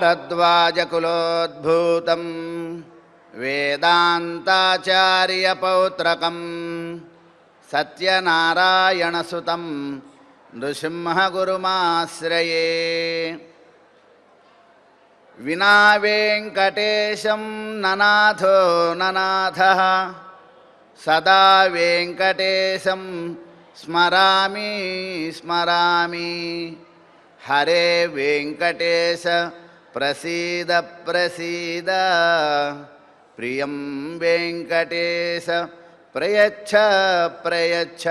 भारद्वाजकुलोद्भूतं वेदान्ताचार्यपौत्रकं सत्यनारायणसुतं नृसिंहगुरुमाश्रये। विना वेङ्कटेशं ननाथो ननाथः सदा वेङ्कटेशं स्मरामि स्मरामि। हरे वेङ्कटेश प्रसीद प्रसीद, प्रियं वेङ्कटेश प्रयच्छ प्रयच्छ।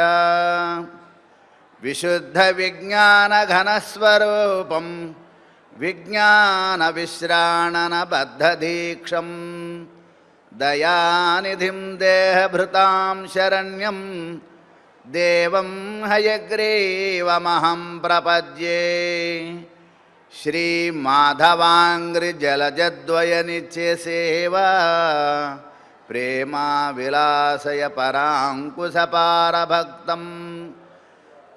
विशुद्धविज्ञानघनस्वरूपं विज्ञानविश्राणनबद्धदीक्षं दयानिधिं देहभृतां शरण्यं देवं हयग्रीवमहं प्रपद्ये। श्रीमाधवाङ्घ्रिजलजद्वयनित्यसेवा प्रेमाविलासय पराङ्कुशपारभक्तं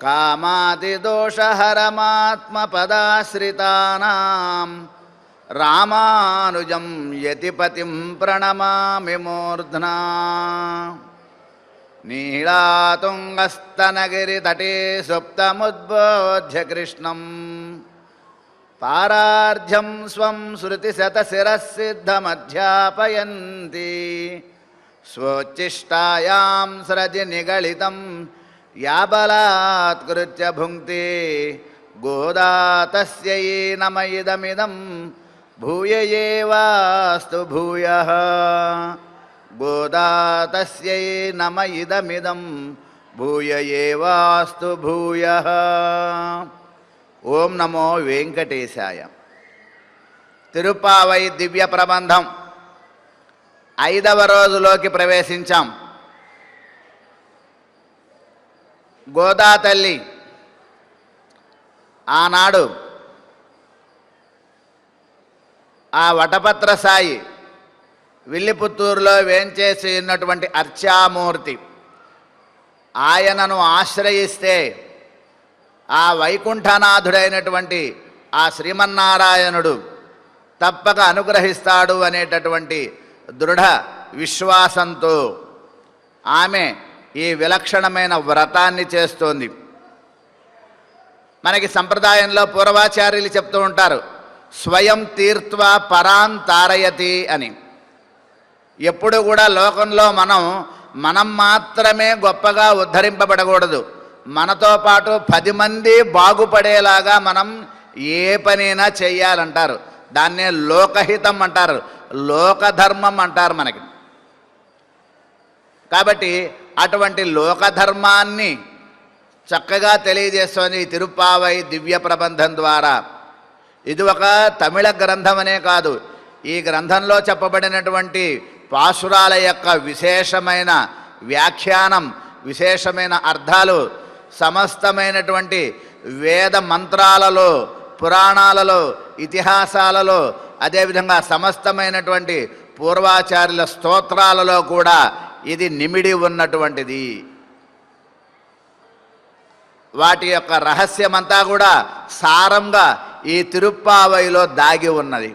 कामादिदोषहरमात्मपदाश्रितानां रामानुजं यतिपतिं प्रणमामि मूर्ध्ना। नीलातुङ्गस्तनगिरितटे सुप्तमुद्बोध्य कृष्णं पारार्ध्यं स्वं श्रुतिशतशिरःसिद्धमध्यापयन्ति। स्वोच्छिष्टायां स्रजि निगलितं या बलात्कृत्य भुङ्क्ते गोदा तस्यै नम इदमिदं भूय एवास्तु भूयः। गोदा तस्यै नम इदमिदं भूय एवास्तु भूयः। ఓం నమో వెంకటేశాయ. తిరుప్పావై దివ్య ప్రబంధం 5వ రోజులోకి ప్రవేశించాం. గోదా తల్లి ఆనాడు ఆ వటపత్ర సాయి విల్లిపుత్తూరులో వేంచేసి ఉన్నటువంటి అర్చామూర్తి ఆయనను ఆశ్రయిస్తే ఆ వైకుంఠనాథుడైనటువంటి ఆ శ్రీమన్నారాయణుడు తప్పక అనుగ్రహిస్తాడు అనేటటువంటి దృఢ విశ్వాసంతో ఆమె ఈ విలక్షణమైన వ్రతాన్ని చేస్తోంది. మనకి సంప్రదాయంలో పూర్వాచార్యులు చెప్తూ ఉంటారు, స్వయం తీర్త్వా పరాం తారయతి అని. ఎప్పుడు కూడా లోకంలో మనం మాత్రమే గొప్పగా ఉద్ధరింపబడకూడదు. మనతో పాటు 10 మంది బాగుపడేలాగా మనం ఏ పనైనా చెయ్యాలంటారు. దాన్నే లోకహితం అంటారు, లోకధర్మం అంటారు మనకి. కాబట్టి అటువంటి లోకధర్మాన్ని చక్కగా తెలియజేస్తోంది ఈ తిరుప్పావై దివ్య ప్రబంధం ద్వారా. ఇది ఒక తమిళ గ్రంథం అనే కాదు, ఈ గ్రంథంలో చెప్పబడినటువంటి పాశురాల యొక్క విశేషమైన వ్యాఖ్యానం, విశేషమైన అర్థాలు సమస్తమైనటువంటి వేద మంత్రాలలో, పురాణాలలో, ఇతిహాసాలలో, అదేవిధంగా సమస్తమైనటువంటి పూర్వాచార్యుల స్తోత్రాలలో కూడా ఇది నిమిడి ఉన్నటువంటిది. వాటి యొక్క రహస్యమంతా కూడా సారంగా ఈ తిరుప్పావైలో దాగి ఉన్నది.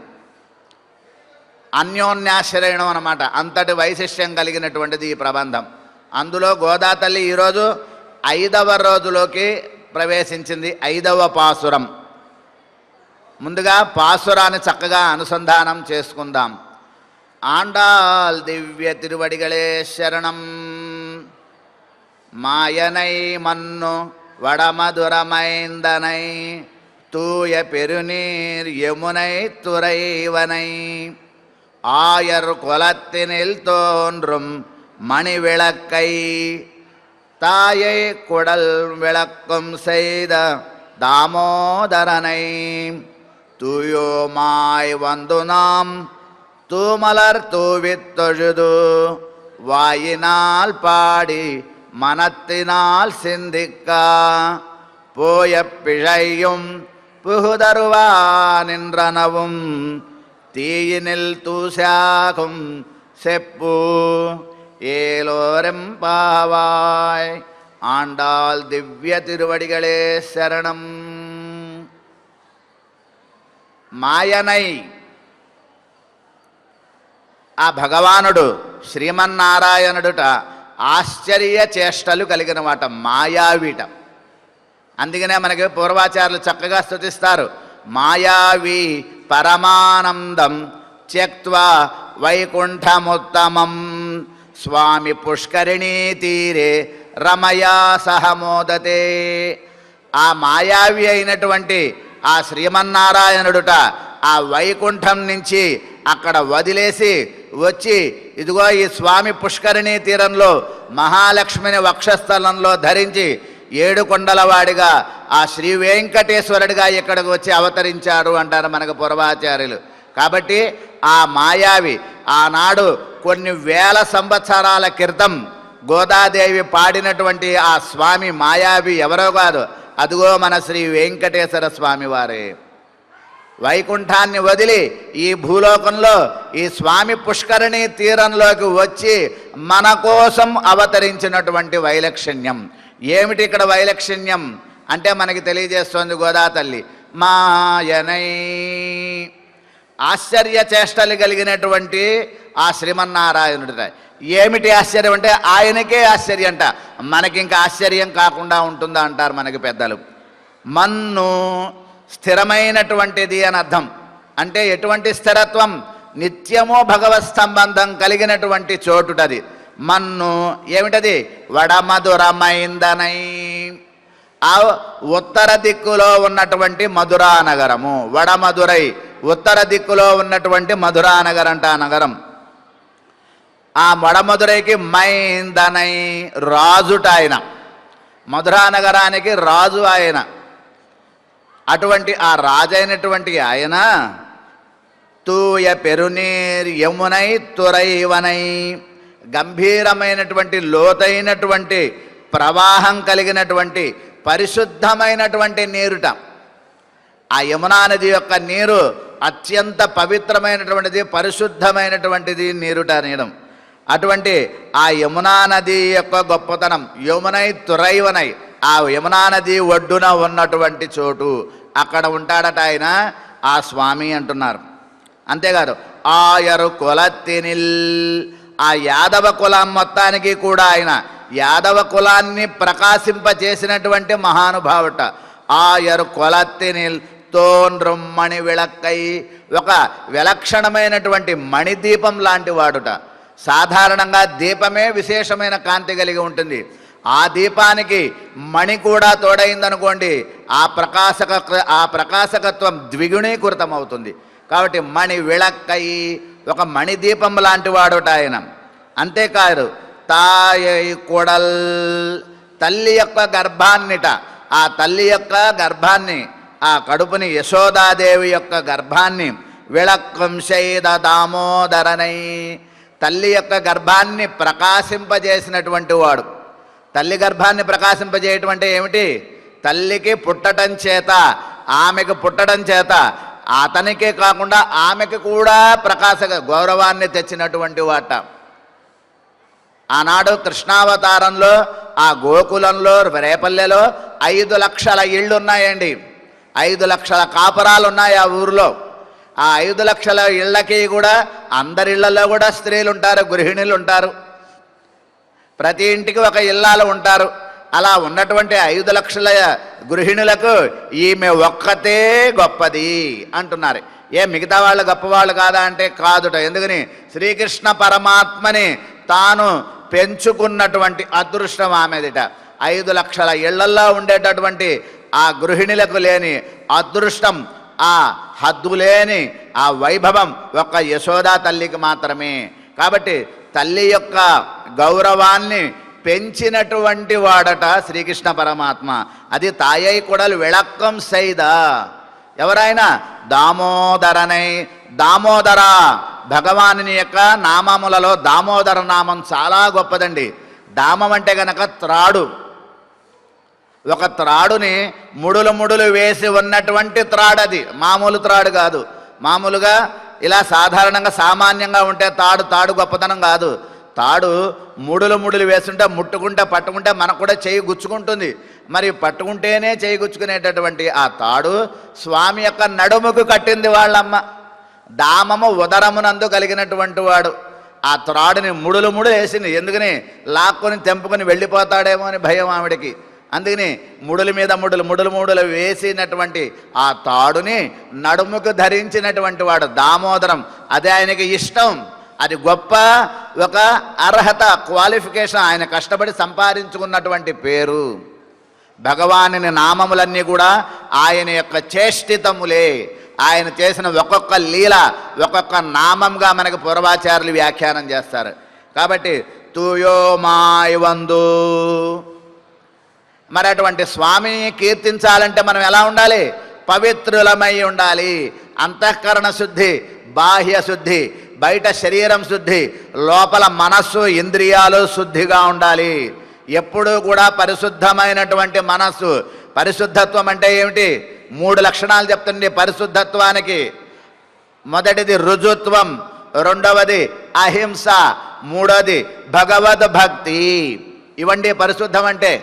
అన్యోన్యాశ్రయణం అన్నమాట, అంతటి వైశిష్ట్యం కలిగినటువంటిది ఈ ప్రబంధం. అందులో గోదా తల్లి ఈరోజు 5వ రోజులోకి ప్రవేశించింది. 5వ పాసురం. ముందుగా పాసురాన్ని చక్కగా అనుసంధానం చేసుకుందాం. ఆండాల్ దివ్య తిరువడిగళే శరణం. మాయనై మన్ను వడమధురమైందనై தூய பெருநீர் யமுனை துறைவனை ஆயர் குலத்தினில் தோன்றும் மணிவிளக்கை தாயை குடல் விளக்கும் செய்த தாமோதரனை தூயோமாய் வந்து நாம் தூமலர் தூவித் தொழுது வாயினால் பாடி மனத்தினால் சிந்திக்கா போய பிழையும் புகுதருவா நின்றனவும் தீயினில் தூசாகும் செப்பு ஏலோரெம்பாவாய். ஆண்டாள் திவ்ய திருவடிகளே சரணம். మాయనై ఆ భగవానుడు శ్రీమన్నారాయణుడుట ఆశ్చర్య చేష్టలు కలిగిన వాట, మాయావిట. అందుకనే మనకి పూర్వాచార్యులు చక్కగా స్తుతిస్తారు. మాయావి పరమానందం త్యక్త్వా వైకుంఠముత్తమం స్వామి పుష్కరిణీ తీరే రమయా సహమోదతే. ఆ మాయావి అయినటువంటి ఆ శ్రీమన్నారాయణుడుట ఆ వైకుంఠం నుంచి అక్కడ వదిలేసి వచ్చి ఇదిగో ఈ స్వామి పుష్కరిణీ తీరంలో మహాలక్ష్మిని వక్షస్థలంలో ధరించి ఏడుకొండలవాడిగా ఆ శ్రీ వెంకటేశ్వరుడిగా ఇక్కడికి వచ్చి అవతరించారు అంటారు మనకు పూర్వాచార్యులు. కాబట్టి ఆ మాయావి ఆనాడు కొన్ని వేల సంవత్సరాల క్రితం గోదాదేవి పాడినటువంటి ఆ స్వామి మాయావి ఎవరో కాదు, అదిగో మన శ్రీ వెంకటేశ్వర స్వామి వారే. వైకుంఠాన్ని వదిలి ఈ భూలోకంలో ఈ స్వామి పుష్కరిణీ తీరంలోకి వచ్చి మన కోసం అవతరించినటువంటి వైలక్షణ్యం. ఏమిటి ఇక్కడ వైలక్షణ్యం అంటే మనకి తెలియజేస్తోంది గోదా తల్లి. మాయనై ఆశ్చర్య చేష్టలు కలిగినటువంటి ఆ శ్రీమన్నారాయణుడిట. ఏమిటి ఆశ్చర్యం అంటే ఆయనకే ఆశ్చర్యం అంట, మనకింక ఆశ్చర్యం కాకుండా ఉంటుందా అంటారు మనకి పెద్దలు. మన్ను స్థిరమైనటువంటిది అని అర్థం. అంటే ఎటువంటి స్థిరత్వం? నిత్యము భగవత్ సంబంధం కలిగినటువంటి చోటుటది. మన్ను ఏమిటది? వడమధురమైందనై, ఆ ఉత్తర దిక్కులో ఉన్నటువంటి మధురా నగరము. వడమధురై ఉత్తర దిక్కులో ఉన్నటువంటి మధురా నగరం అంట ఆ నగరం. ఆ వడమధురైకి మైందనై రాజుట ఆయన, మధురా నగరానికి రాజు ఆయన. అటువంటి ఆ రాజైనటువంటి ఆయన తూయ పెరునీర్ యమునై తురైవనై, గంభీరమైనటువంటి లోతైనటువంటి ప్రవాహం కలిగినటువంటి పరిశుద్ధమైనటువంటి నీరుట. ఆ యమునా నది యొక్క నీరు అత్యంత పవిత్రమైనటువంటిది, పరిశుద్ధమైనటువంటిది నీరుట నీడం. అటువంటి ఆ యమునా నది యొక్క గొప్పతనం, యమునై తురైవనై, ఆ యమునా నది ఒడ్డున ఉన్నటువంటి చోటు, అక్కడ ఉంటాడట ఆయన ఆ స్వామి అంటున్నారు. అంతేకాదు ఆయరు కులత్తినిల్, ఆ యాదవ కులం మొత్తానికి కూడా ఆయన యాదవ కులాన్ని ప్రకాశింపజేసినటువంటి మహానుభావుట. ఆయరు కులత్తినిల్ తోన్రం మణి విళక్కై, ఒక విలక్షణమైనటువంటి మణిదీపం లాంటి వాడుట. సాధారణంగా దీపమే విశేషమైన కాంతి కలిగి ఉంటుంది. ఆ దీపానికి మణి కూడా తోడైందనుకోండి, ఆ ప్రకాశకత్వం ద్విగుణీకృతం అవుతుంది. కాబట్టి మణి విళక్కై, ఒక మణిదీపం లాంటి వాడుట ఆయన. అంతేకాదు తాయై కొడల్, తల్లి యొక్క గర్భాన్నిట, ఆ తల్లి యొక్క గర్భాన్ని, ఆ కడుపుని యశోదాదేవి యొక్క గర్భాన్ని విళక్కం శైద దామోదరనై, తల్లి యొక్క గర్భాన్ని ప్రకాశింపజేసినటువంటి వాడు. తల్లి గర్భాన్ని ప్రకాశింపజేయటం అంటే ఏమిటి? తల్లికి పుట్టడం చేత, ఆమెకు పుట్టడం చేత అతనికే కాకుండా ఆమెకు కూడా గౌరవాన్ని తెచ్చినటువంటి వాట. ఆనాడు కృష్ణావతారంలో ఆ గోకులంలో రేపల్లెలో 5 లక్షల ఇళ్ళు ఉన్నాయండి. 5 లక్షల కాపురాలు ఉన్నాయి ఆ ఊరిలో. ఆ 5 లక్షల ఇళ్ళకి కూడా అందరిళ్లలో కూడా స్త్రీలు ఉంటారు, గృహిణులు ఉంటారు. ప్రతి ఇంటికి ఒక ఇల్లాలు ఉంటారు. అలా ఉన్నటువంటి 5 లక్షల గృహిణులకు ఈమె ఒక్కతే గొప్పది అంటున్నారు. మిగతా వాళ్ళు గొప్పవాళ్ళు కాదా అంటే కాదుట. ఎందుకని? శ్రీకృష్ణ పరమాత్మని తాను పెంచుకున్నటువంటి అదృష్టం ఆమెదిట. 5 లక్షల ఇళ్లల్లో ఉండేటటువంటి ఆ గృహిణులకు లేని అదృష్టం, ఆ హద్దులేని ఆ వైభవం ఒక్క యశోదా తల్లికి మాత్రమే. కాబట్టి తల్లి యొక్క గౌరవాన్ని పెంచినటువంటి వాడట శ్రీకృష్ణ పరమాత్మ. అది తాయై కొడలు విళక్కం సైదా. ఎవరైనా దామోదరనై, దామోదర భగవానుని యొక్క నామములలో దామోదర నామం చాలా గొప్పదండి. దామం అంటే గనక త్రాడు. ఒక త్రాడుని ముడులు వేసి ఉన్నటువంటి త్రాడు, అది మామూలు త్రాడు కాదు. మామూలుగా ఇలా సాధారణంగా సామాన్యంగా ఉంటే తాడు గొప్పతనం కాదు. తాడు ముడులు ముడులు వేస్తుంటే ముట్టుకుంటే పట్టుకుంటే మనకు కూడా చేయి గుచ్చుకుంటుంది. మరి పట్టుకుంటేనే చేయి గుచ్చుకునేటటువంటి ఆ తాడు స్వామి యొక్క నడుముకు కట్టింది వాళ్ళమ్మ. దామము ఉదరమునందు కలిగినటువంటి వాడు ఆ త్రాడుని ముడులు ముడులు వేసింది. ఎందుకని లాక్కొని తెంపుకొని వెళ్ళిపోతాడేమో అని భయం ఆవిడకి. అందుకని ముడుల మీద ముడులు వేసినటువంటి ఆ తాడుని నడుముకు ధరించినటువంటి వాడు దామోదరం. అదే ఆయనకి ఇష్టం, అది గొప్ప ఒక అర్హత, క్వాలిఫికేషన్. ఆయన కష్టపడి సంపాదించుకున్నటువంటి పేరు. భగవానుని నామములన్నీ కూడా ఆయన యొక్క చేష్టితములే. ఆయన చేసిన ఒక్కొక్క లీల ఒక్కొక్క నామంగా మనకు పూర్వాచార్యులు వ్యాఖ్యానం చేస్తారు. కాబట్టి తూయో మాయవందు. మరి అటువంటి స్వామిని కీర్తించాలంటే మనం ఎలా ఉండాలి? పవిత్రులమై ఉండాలి. అంతఃకరణ శుద్ధి, బాహ్య శుద్ధి, బయట శరీరం శుద్ధి, లోపల మనస్సు ఇంద్రియాలు శుద్ధిగా ఉండాలి. ఎప్పుడూ కూడా పరిశుద్ధమైనటువంటి మనస్సు. పరిశుద్ధత్వం అంటే ఏమిటి? 3 లక్షణాలు చెప్తుంది పరిశుద్ధత్వానికి. మొదటిది రుజుత్వం, రెండవది అహింస, మూడవది భగవద్భక్తి. ఇవండి పరిశుద్ధం అంటే.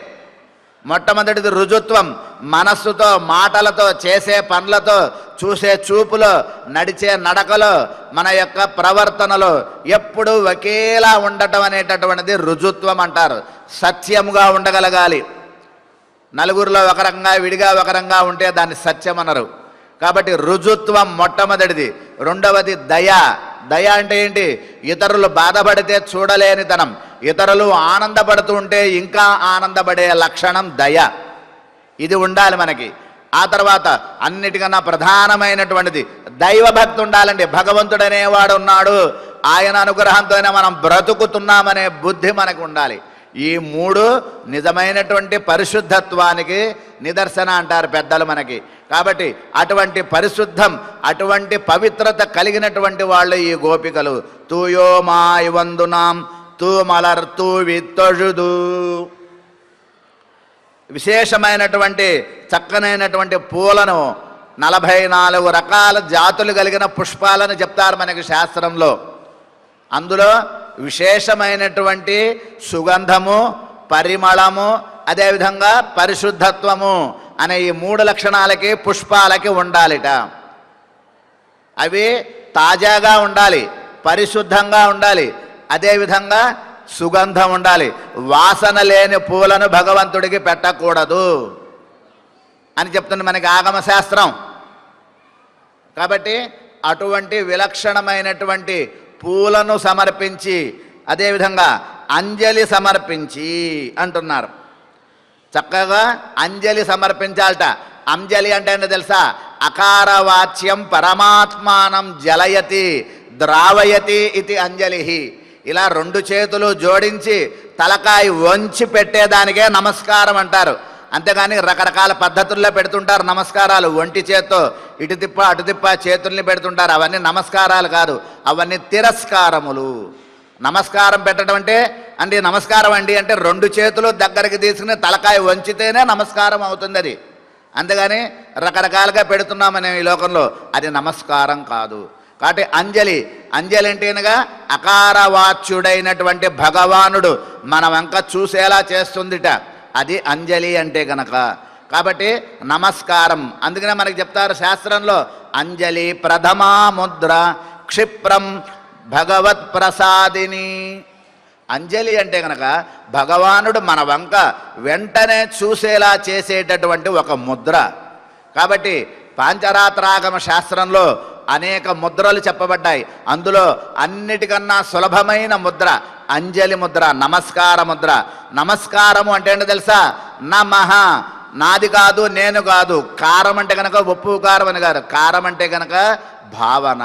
మొట్టమొదటిది రుజుత్వం, మనస్సుతో, మాటలతో, చేసే పనులతో, చూసే చూపులో, నడిచే నడకలో, మన యొక్క ప్రవర్తనలో ఎప్పుడూ ఒకేలా ఉండటం అనేటటువంటిది రుజుత్వం అంటారు. సత్యముగా ఉండగలగాలి. నలుగురిలో ఒక రకంగా విడిగా ఒక రకంగా ఉంటే దాన్ని సత్యం అనరు. కాబట్టి రుజుత్వం మొట్టమొదటిది. రెండవది దయ. దయ అంటే ఏంటి? ఇతరులు బాధపడితే చూడలేనితనం, ఇతరులు ఆనందపడుతూ ఉంటే ఇంకా ఆనందపడే లక్షణం దయ. ఇది ఉండాలి మనకి. ఆ తర్వాత అన్నిటికన్నా ప్రధానమైనటువంటిది దైవభక్తి ఉండాలండి. భగవంతుడనేవాడు ఉన్నాడు, ఆయన అనుగ్రహంతోనే మనం బ్రతుకుతున్నామనే బుద్ధి మనకు ఉండాలి. ఈ 3 నిజమైనటువంటి పరిశుద్ధత్వానికి నిదర్శన అంటారు పెద్దలు మనకి. కాబట్టి అటువంటి పరిశుద్ధం, అటువంటి పవిత్రత కలిగినటువంటి వాళ్ళు ఈ గోపికలు. తూయో మాయవందునాం తూ మలర్ తూ విత్తొഴുదు. విశేషమైనటువంటి చక్కనైనటువంటి పూలను 44 రకాల జాతులు కలిగిన పుష్పాలను చెప్తారు మనకి శాస్త్రంలో. అందులో విశేషమైనటువంటి సుగంధము, పరిమళము, అదేవిధంగా పరిశుద్ధత్వము అనే ఈ 3 లక్షణాలకి పుష్పాలకి ఉండాలిట. అవి తాజాగా ఉండాలి, పరిశుద్ధంగా ఉండాలి, అదేవిధంగా సుగంధం ఉండాలి. వాసన లేని పూలను భగవంతుడికి పెట్టకూడదు అని చెప్తుంది మనకి ఆగమశాస్త్రం. కాబట్టి అటువంటి విలక్షణమైనటువంటి పూలను సమర్పించి, అదేవిధంగా అంజలి సమర్పించి అంటున్నారు. చక్కగా అంజలి సమర్పించాలట. అంజలి అంటే ఏంటో తెలుసా? అకారవాచ్యం పరమాత్మానం జలయతి ద్రావయతి ఇది అంజలి. ఇలా 2 చేతులు జోడించి తలకాయ వంచి పెట్టేదానికే నమస్కారం అంటారు. అంతేగాని రకరకాల పద్ధతుల్లో పెడుతుంటారు నమస్కారాలు. ఒంటి చేత్తో ఇటు తిప్ప అటు తిప్ప చేతుల్ని పెడుతుంటారు. అవన్నీ నమస్కారాలు కాదు, అవన్నీ తిరస్కారములు. నమస్కారం పెట్టడం అంటే నమస్కారం అండి అంటే 2 చేతులు దగ్గరికి తీసుకుని తలకాయ వంచితేనే నమస్కారం అవుతుంది అది. అంతేగాని రకరకాలుగా పెడుతున్నామనే ఈ లోకంలో అది నమస్కారం కాదు. కాబట్టి అంజలి అంటేనగా అకారవాచ్యుడైనటువంటి భగవానుడు మన వెంక చూసేలా చేస్తుందిట. అది అంజలి అంటే గనక. కాబట్టి నమస్కారం. అందుకనే మనకి చెప్తారు శాస్త్రంలో, అంజలి ప్రథమా ముద్ర క్షిప్రం భగవత్ ప్రసాదిని. అంజలి అంటే గనక భగవానుడు మన వంక వెంటనే చూసేలా చేసేటటువంటి ఒక ముద్ర. కాబట్టి పాంచరాత్రాగమ శాస్త్రంలో అనేక ముద్రలు చెప్పబడ్డాయి. అందులో అన్నిటికన్నా సులభమైన ముద్ర అంజలి ముద్ర, నమస్కార ముద్ర. నమస్కారము అంటే ఏంటో తెలుసా? నమః, నాది కాదు, నేను కాదు. కారం అంటే కనుక ఉప్పు కారం అని కాదు. కారం అంటే కనుక భావన.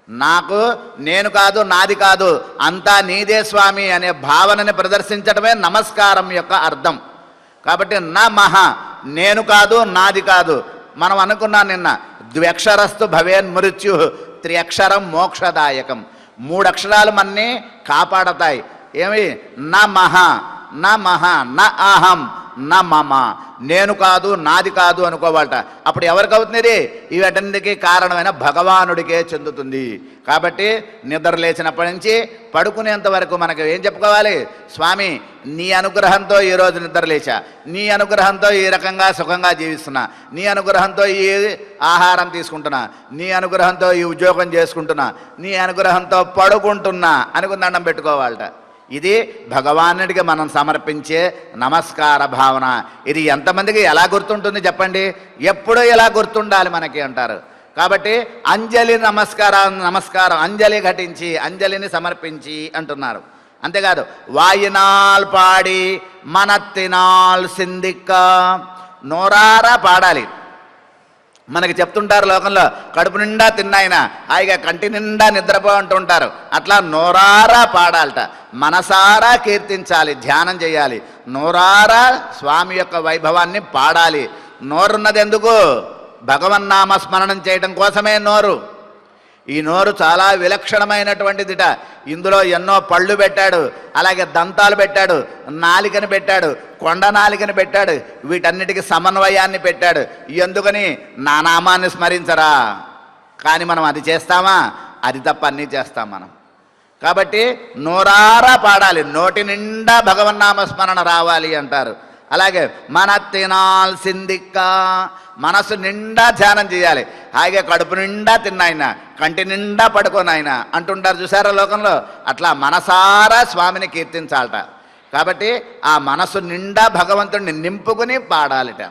నాకు, నేను కాదు, నాది కాదు, అంతా నీదే స్వామి అనే భావనని ప్రదర్శించడమే నమస్కారం యొక్క అర్థం. కాబట్టి నమః, నేను కాదు, నాది కాదు. మనం అనుకున్నాం నిన్న, ద్వ్యక్షరస్తు భవేన్ మృత్యు, 3 అక్షరం మోక్షదాయకం. 3 అక్షరాలు మన్ని కాపాడతాయి. ఏమి? నమః, నమః, న అహం, నా మమ, నేను కాదు నాది కాదు అనుకోవాలట. అప్పుడు ఎవరికి అవుతుంది? ఇవన్నిటికీ కారణమైన భగవానుడికే చెందుతుంది. కాబట్టి నిద్ర లేచినప్పటి నుంచి పడుకునేంత వరకు మనకు ఏం చెప్పుకోవాలి? స్వామి నీ అనుగ్రహంతో ఈరోజు నిద్ర లేచా, నీ అనుగ్రహంతో ఈ రకంగా సుఖంగా జీవిస్తున్నా, నీ అనుగ్రహంతో ఈ ఆహారం తీసుకుంటున్నా, నీ అనుగ్రహంతో ఈ ఉద్యోగం చేసుకుంటున్నా, నీ అనుగ్రహంతో పడుకుంటున్నా అనుకుని దండం పెట్టుకోవాలట. ఇది భగవానుడికి మనం సమర్పించే నమస్కార భావన. ఇది ఎంతమందికి ఎలా గుర్తుంటుంది చెప్పండి? ఎప్పుడూ ఇలా గుర్తుండాలి మనకి అంటారు. కాబట్టి అంజలి నమస్కారం అంజలి ఘటించి అంజలిని సమర్పించి అంటున్నారు. అంతేకాదు వాయినాల్ పాడి మనత్తినాల్ సిందిక్క, నోరారా పాడాలి. మనకి చెప్తుంటారు లోకంలో, కడుపు నిండా తిన్నాయన హాయిగా కంటి నిండా నిద్రపో అంటుంటారు. అట్లా నోరారా పాడాలట, మనసారా కీర్తించాలి, ధ్యానం చేయాలి, నోరారా స్వామి యొక్క వైభవాన్ని పాడాలి. నోరున్నది ఎందుకు? భగవన్నామ స్మరణం చేయడం కోసమే నోరు. ఈ నోరు చాలా విలక్షణమైనటువంటిదిట. ఇందులో ఎన్నో పళ్ళు పెట్టాడు, అలాగే దంతాలు పెట్టాడు, నాలికని పెట్టాడు, కొండ నాలికని పెట్టాడు, వీటన్నిటికీ సమన్వయాన్ని పెట్టాడు. ఎందుకని? నా నామాన్ని స్మరించరా. కానీ మనం అది చేస్తామా? అది తప్ప అన్నీ చేస్తాం మనం. కాబట్టి నోరారా పాడాలి, నోటి నిండా భగవన్నామ స్మరణ రావాలి అంటారు. అలాగే మనత్తినాల్ సిందిక్క, మనసు నిండా ధ్యానం చేయాలి. హాయిగా కడుపు నిండా తిన్నాయన, కంటి నిండా పడుకోనాయన అంటుంటారు చూసారా లోకంలో. అట్లా మనసారా స్వామిని కీర్తించాలట. కాబట్టి ఆ మనసు నిండా భగవంతుడిని నింపుకుని పాడాలిట.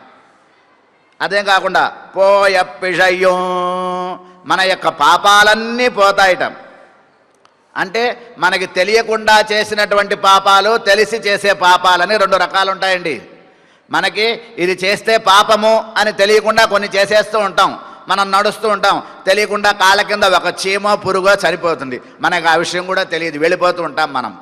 అదే కాకుండా పోయప్పిషయ్యో, మన యొక్క పాపాలన్నీ పోతాయిట. అంటే మనకి తెలియకుండా చేసినటువంటి పాపాలు, తెలిసి చేసే పాపాలని రెండు రకాలు ఉంటాయండి. మనకి ఇది చేస్తే పాపము అని తెలియకుండా కొన్ని చేసేస్తూ ఉంటాం. మనం నడుస్తూ ఉంటాం, తెలియకుండా కాళ్ళ కింద ఒక చీమో పురుగో చనిపోతుంది, మనకు ఆ విషయం కూడా తెలియదు, వెళ్ళిపోతూ ఉంటాం మనం.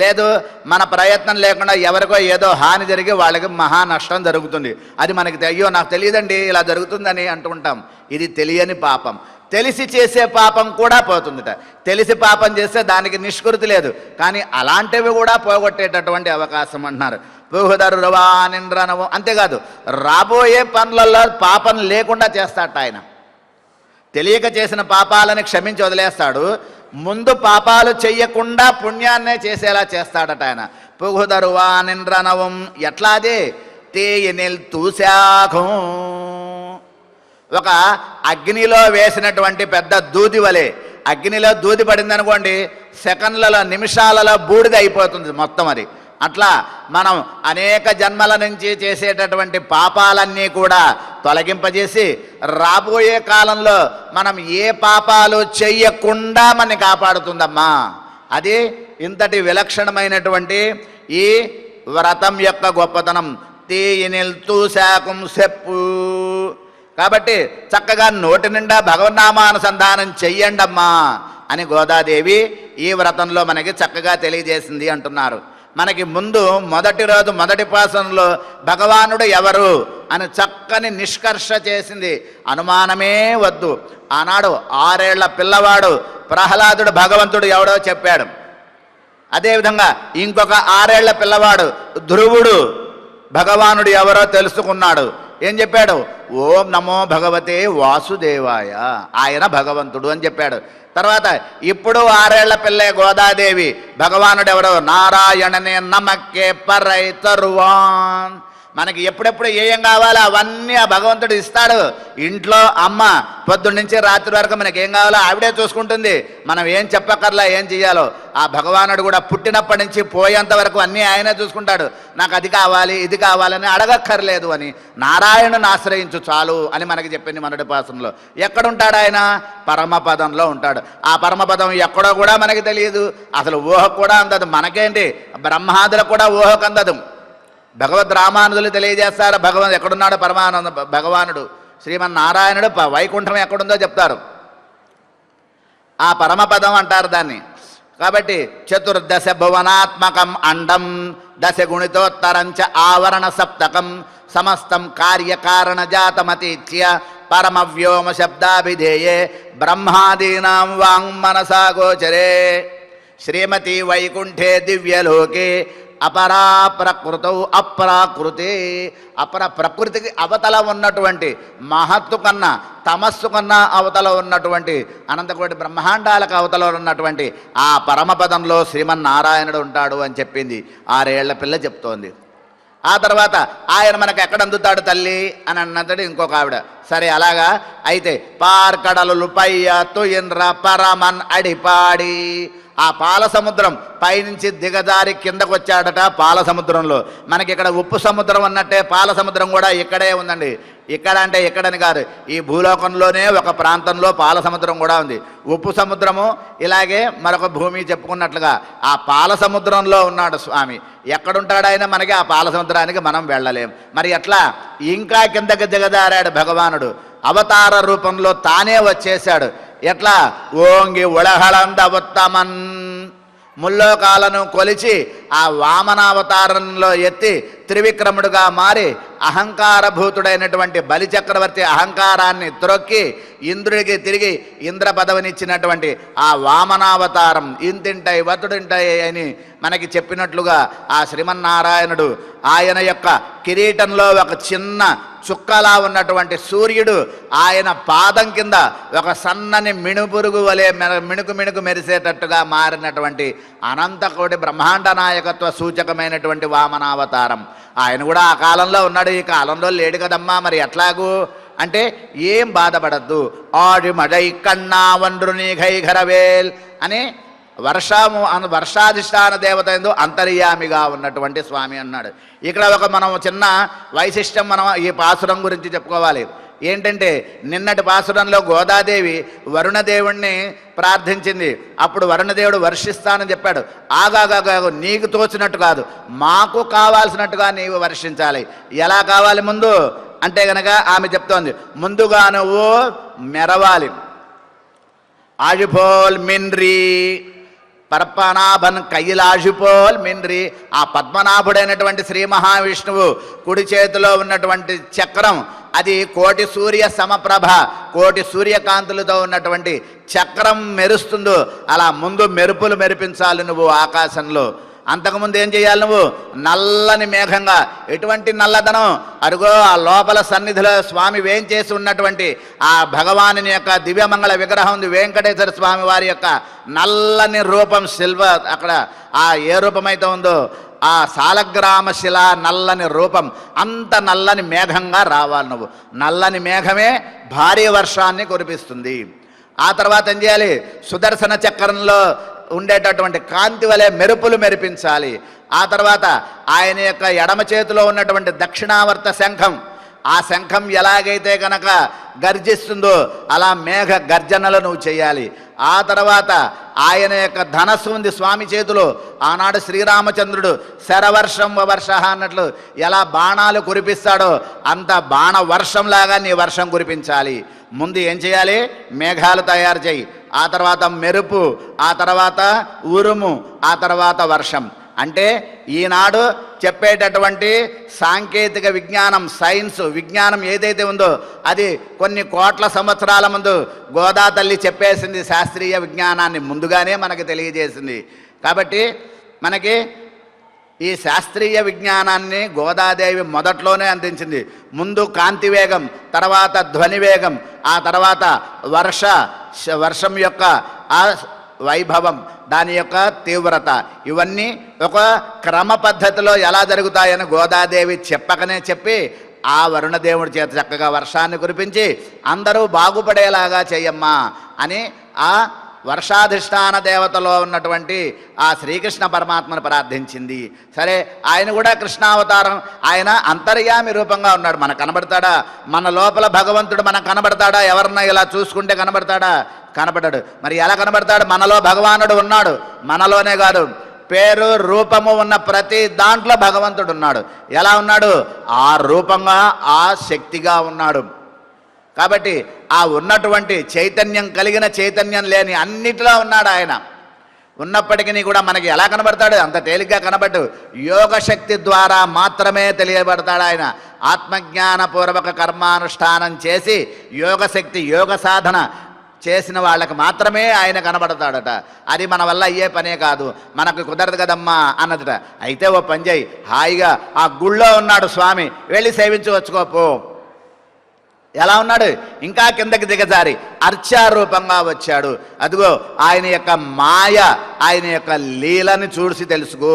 లేదు మన ప్రయత్నం లేకుండా ఎవరికో ఏదో హాని జరిగి వాళ్ళకి మహా నష్టం జరుగుతుంది. అది మనకి అయ్యో నాకు తెలియదండి ఇలా జరుగుతుందని అంటూ ఉంటాం. ఇది తెలియని పాపం. తెలిసి చేసే పాపం కూడా పోతుందిట. తెలిసి పాపం చేస్తే దానికి నిష్కృతి లేదు, కానీ అలాంటివి కూడా పోగొట్టేటటువంటి అవకాశం అంటున్నారు. పూహుదరువానింద్రనవు. అంతేకాదు రాబోయే పనులలో పాపం లేకుండా చేస్తాట ఆయన. తెలియక చేసిన పాపాలని క్షమించి వదిలేస్తాడు, ముందు పాపాలు చెయ్యకుండా పుణ్యాన్నే చేసేలా చేస్తాడట ఆయన. పూహుదరువానింద్రనవం. ఎట్లా? అదే తేయనిల్ తూశాఖం, ఒక అగ్నిలో వేసినటువంటి పెద్ద దూది వలె. అగ్నిలో దూది పడింది అనుకోండి, సెకండ్లలో నిమిషాలలో బూడిద అయిపోతుంది మొత్తం అది. అట్లా మనం అనేక జన్మల నుంచి చేసేటటువంటి పాపాలన్నీ కూడా తొలగింపజేసి రాబోయే కాలంలో మనం ఏ పాపాలు చెయ్యకుండా మనని కాపాడుతుందమ్మా. అది ఇంతటి విలక్షణమైనటువంటి ఈ వ్రతం యొక్క గొప్పతనం. తీయనిల్ తూశాకం సెప్పు. కాబట్టి చక్కగా నోటి నిండా భగవన్నామానుసంధానం చెయ్యండమ్మా అని గోదాదేవి ఈ వ్రతంలో మనకి చక్కగా తెలియజేసింది అంటున్నారు. మనకి ముందు మొదటి రోజు మొదటి పాసంలో భగవానుడు ఎవరు అని చక్కని నిష్కర్ష చేసింది. అనుమానమే వద్దు. ఆనాడు 6 ఏళ్ల పిల్లవాడు ప్రహ్లాదుడు భగవంతుడు ఎవడో చెప్పాడు. అదేవిధంగా ఇంకొక 6 ఏళ్ల పిల్లవాడు ధ్రువుడు భగవానుడు ఎవరో తెలుసుకున్నాడు. ఏం చెప్పాడు? ఓం నమో భగవతే వాసుదేవాయ, ఆయన భగవంతుడు అని చెప్పాడు. తర్వాత ఇప్పుడు 6 ఏళ్ల పిల్లే గోదాదేవి భగవానుడు ఎవరో నారాయణనే నమక్కే పరై తరువాన్. మనకి ఎప్పుడెప్పుడు ఏం కావాలో అవన్నీ ఆ భగవంతుడు ఇస్తాడు. ఇంట్లో అమ్మ పొద్దున్న నుంచి రాత్రి వరకు మనకి ఏం కావాలో ఆవిడే చూసుకుంటుంది. మనం ఏం చెప్పక్కర్లా ఏం చెయ్యాలో. ఆ భగవానుడు కూడా పుట్టినప్పటి నుంచి పోయేంత వరకు అన్నీ ఆయనే చూసుకుంటాడు. నాకు అది కావాలి ఇది కావాలని అడగక్కర్లేదు అని. నారాయణుని ఆశ్రయించు చాలు అని మనకి చెప్పింది మొదటి పాసంలో. ఎక్కడుంటాడు ఆయన? పరమపదంలో ఉంటాడు. ఆ పరమపదం ఎక్కడో కూడా మనకి తెలియదు, అసలు ఊహకు కూడా అందదు. మనకేంటి, బ్రహ్మాదులకు కూడా ఊహకు అందదు. భగవద్ రామానుజులు తెలియజేస్తారు భగవాన్ ఎక్కడున్నాడు. పరమానంద భగవానుడు శ్రీమన్నారాయణుడు వైకుంఠం ఎక్కడుందో చెప్తారు. ఆ పరమపదం అంటారు దాన్ని. కాబట్టి చతుర్దశ భువనాత్మకం అండం దశ గుణితోత్తరంచ ఆవరణ సప్తకం సమస్తం కార్యకారణ జాతమతీత్య పరమవ్యోమ శబ్దాభిధేయే బ్రహ్మాదీనాం వాంగ్ మనసా గోచరే శ్రీమతి వైకుంఠే దివ్యలోకే అపరా ప్రకృతౌ అప్రాకృతే. అపర ప్రకృతికి అవతల ఉన్నటువంటి మహత్తు కన్నా తమస్సు కన్నా అవతల ఉన్నటువంటి అనంతకోటి బ్రహ్మాండాలకు అవతల ఉన్నటువంటి ఆ పరమపదంలో శ్రీమన్నారాయణుడు ఉంటాడు అని చెప్పింది 6 ఏళ్ల పిల్ల చెప్తోంది. ఆ తర్వాత ఆయన మనకు ఎక్కడ అందుతాడు తల్లి అని అన్నది ఇంకొక ఆవిడ. సరే అలాగా అయితే పార్కడలు పయ్య తుయింద్ర పరమన్ అడిపాడి. ఆ పాల సముద్రం పైనుంచి దిగజారి కిందకు వచ్చాడట పాల సముద్రంలో. మనకి ఇక్కడ ఉప్పు సముద్రం అన్నట్టే పాల సముద్రం కూడా ఇక్కడే ఉందండి. ఇక్కడ అంటే ఇక్కడని కాదు, ఈ భూలోకంలోనే ఒక ప్రాంతంలో పాల సముద్రం కూడా ఉంది. ఉప్పు సముద్రము ఇలాగే మరొక భూమి చెప్పుకున్నట్లుగా ఆ పాల సముద్రంలో ఉన్నాడు స్వామి. ఎక్కడుంటాడు ఆయన? మనకి ఆ పాల సముద్రానికి మనం వెళ్ళలేం. మరి ఎట్లా? ఇంకా కిందకి దిగజారాడు భగవానుడు. అవతార రూపంలో తానే వచ్చేశాడు. ఎట్లా? ఓంగి ఉళహళందవత్తమన్. ముల్లోకాలను కొలిచి ఆ వామనావతారంలో ఎత్తి త్రివిక్రముడుగా మారి అహంకారభూతుడైనటువంటి బలిచక్రవర్తి అహంకారాన్ని త్రొక్కి ఇంద్రుడికి తిరిగి ఇంద్ర పదవినిచ్చినటువంటి ఆ వామనావతారం ఇంతింటై వతుడింటై అని మనకి చెప్పినట్లుగా ఆ శ్రీమన్నారాయణుడు ఆయన యొక్క కిరీటంలో ఒక చిన్న చుక్కలా ఉన్నటువంటి సూర్యుడు ఆయన పాదం కింద ఒక సన్నని మిణుపురుగు వలె మిణుకు మిణుకు మెరిసేటట్టుగా మారినటువంటి అనంతకోటి బ్రహ్మాండ నాయకత్వ సూచకమైనటువంటి వామనావతారం. ఆయన కూడా ఆ కాలంలో ఉన్నాడు, ఈ కాలంలో లేడు కదమ్మా. మరి ఎట్లాగూ అంటే ఏం బాధపడద్దు. ఆడి మడై కన్నా వండ్రుని ఘైఘరవేల్ అని వర్షాధిష్టాన దేవత ఎందు అంతర్యామిగా ఉన్నటువంటి స్వామి అన్నాడు. ఇక్కడ ఒక మనం చిన్న వైశిష్టం మనం ఈ పాసురం గురించి చెప్పుకోవాలి. ఏంటంటే నిన్నటి పాసురంలో గోదాదేవి వరుణదేవుణ్ణి ప్రార్థించింది. అప్పుడు వరుణదేవుడు వర్షిస్తానని చెప్పాడు. ఆగాగాగు, నీకు తోచినట్టు కాదు, మాకు కావాల్సినట్టుగా నీవు వర్షించాలి. ఎలా కావాలి ముందు అంటే గనక ఆమె చెప్తోంది, ముందుగా నువ్వు మెరవాలి. ఆజిపోల్ మిన్రీ పద్మనాభన్ కయ్యిలాజిపోల్ మిన్రి. ఆ పద్మనాభుడైనటువంటి శ్రీ మహావిష్ణువు కుడి చేతిలో ఉన్నటువంటి చక్రం అది కోటి సూర్య సమప్రభ, కోటి సూర్యకాంతులతో ఉన్నటువంటి చక్రం మెరుస్తుందో అలా ముందు మెరుపులు మెరిపించాలి నువ్వు ఆకాశంలో. అంతకుముందు ఏం చేయాలి నువ్వు? నల్లని మేఘంగా. ఎటువంటి నల్లదనం? అరుగో ఆ లోపల సన్నిధిలో స్వామి వేంచేసి ఉన్నటువంటి ఆ భగవానుని యొక్క దివ్యమంగళ విగ్రహం ఉంది, వెంకటేశ్వర స్వామి వారి యొక్క నల్లని రూపం సిల్వర్. అక్కడ ఆ ఏ రూపమైతే ఉందో ఆ సాలగ్రామ శిల నల్లని రూపం, అంత నల్లని మేఘంగా రావాలి నువ్వు. నల్లని మేఘమే భారీ వర్షాన్ని కురిపిస్తుంది. ఆ తర్వాత ఏం చేయాలి? సుదర్శన చక్రంలో ఉండేటటువంటి కాంతి వలె మెరుపులు మెరిపించాలి. ఆ తర్వాత ఆయన యొక్క ఎడమ చేతిలో ఉన్నటువంటి దక్షిణావర్త శంఖం, ఆ శంఖం ఎలాగైతే కనుక గర్జిస్తుందో అలా మేఘ గర్జనలు నువ్వు చేయాలి. ఆ తర్వాత ఆయన యొక్క ధనస్సు ఉంది స్వామి చేతిలో. ఆనాడు శ్రీరామచంద్రుడు శరవర్షం వర్ష అన్నట్లు ఎలా బాణాలు కురిపిస్తాడో అంత బాణ వర్షంలాగా నీ వర్షం కురిపించాలి. ముందు ఏం చేయాలి? మేఘాలు తయారు చేయి, ఆ తర్వాత మెరుపు, ఆ తర్వాత ఉరుము, ఆ తర్వాత వర్షం. అంటే ఈనాడు చెప్పేటటువంటి సాంకేతిక విజ్ఞానం, సైన్స్ విజ్ఞానం ఏదైతే ఉందో అది కొన్ని కోట్ల సంవత్సరాల ముందు గోదా తల్లి చెప్పేసింది. శాస్త్రీయ విజ్ఞానాన్ని ముందుగానే మనకి తెలియజేసింది. కాబట్టి మనకి ఈ శాస్త్రీయ విజ్ఞానాన్ని గోదాదేవి మొదట్లోనే అందించింది. ముందు కాంతి వేగం, తర్వాత ధ్వని వేగం, ఆ తర్వాత వర్షం యొక్క ఆ వైభవం, దాని యొక్క తీవ్రత, ఇవన్నీ ఒక క్రమ పద్ధతిలో ఎలా జరుగుతాయని గోదాదేవి చెప్పకనే చెప్పి ఆ వరుణదేవుడి చేత చక్కగా వర్షాన్ని కురిపించి అందరూ బాగుపడేలాగా చెయ్యమ్మా అని ఆ వర్షాధిష్టాన దేవతలో ఉన్నటువంటి ఆ శ్రీకృష్ణ పరమాత్మను ప్రార్థించింది. సరే, ఆయన కూడా కృష్ణావతారం, ఆయన అంతర్యామి రూపంగా ఉన్నాడు. మనకు కనబడతాడా? మన లోపల భగవంతుడు మనకు కనబడతాడా? ఎవరన్నా ఇలా చూసుకుంటే కనబడతాడా? కనబడడు. మరి ఎలా కనబడతాడు? మనలో భగవానుడు ఉన్నాడు. మనలోనే కాదు, పేరు రూపము ఉన్న ప్రతి దాంట్లో భగవంతుడు ఉన్నాడు. ఎలా ఉన్నాడు? ఆ రూపంగా, ఆ శక్తిగా ఉన్నాడు. కాబట్టి ఆ ఉన్నటువంటి చైతన్యం కలిగిన చైతన్యం లేని అన్నిటిలో ఉన్నాడు ఆయన. ఉన్నప్పటికీ కూడా మనకి ఎలా కనబడతాడు? అంత తేలిగ్గా కనబడ్డు. యోగశక్తి ద్వారా మాత్రమే తెలియబడతాడు ఆయన. ఆత్మజ్ఞానపూర్వక కర్మానుష్ఠానం చేసి యోగశక్తి, యోగ సాధన చేసిన వాళ్ళకి మాత్రమే ఆయన కనబడతాడట. అది మన వల్ల అయ్యే పనే కాదు, మనకు కుదరదు కదమ్మా అన్నదట. అయితే ఓ పని చేయి, హాయిగా ఆ గుళ్ళో ఉన్నాడు స్వామి, వెళ్ళి సేవించవచ్చుకోపో. ఎలా ఉన్నాడు? ఇంకా కిందకి దిగజారి అర్చారూపంగా వచ్చాడు. అదిగో ఆయన యొక్క మాయ, ఆయన యొక్క లీలని చూసి తెలుసుకో.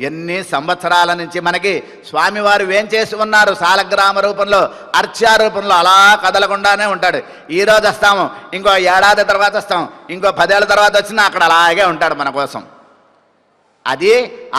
ఎన్ని సంవత్సరాల నుంచి మనకి స్వామివారు ఏం చేసి ఉన్నారు? సాలగ్రామ రూపంలో, అర్చారూపంలో అలా కదలకుండానే ఉంటాడు. ఈరోజు వస్తాము, ఇంకో ఏడాది తర్వాత వస్తాం, ఇంకో 10 ఏళ్ళ తర్వాత వచ్చినా అక్కడ అలాగే ఉంటాడు మన కోసం. అది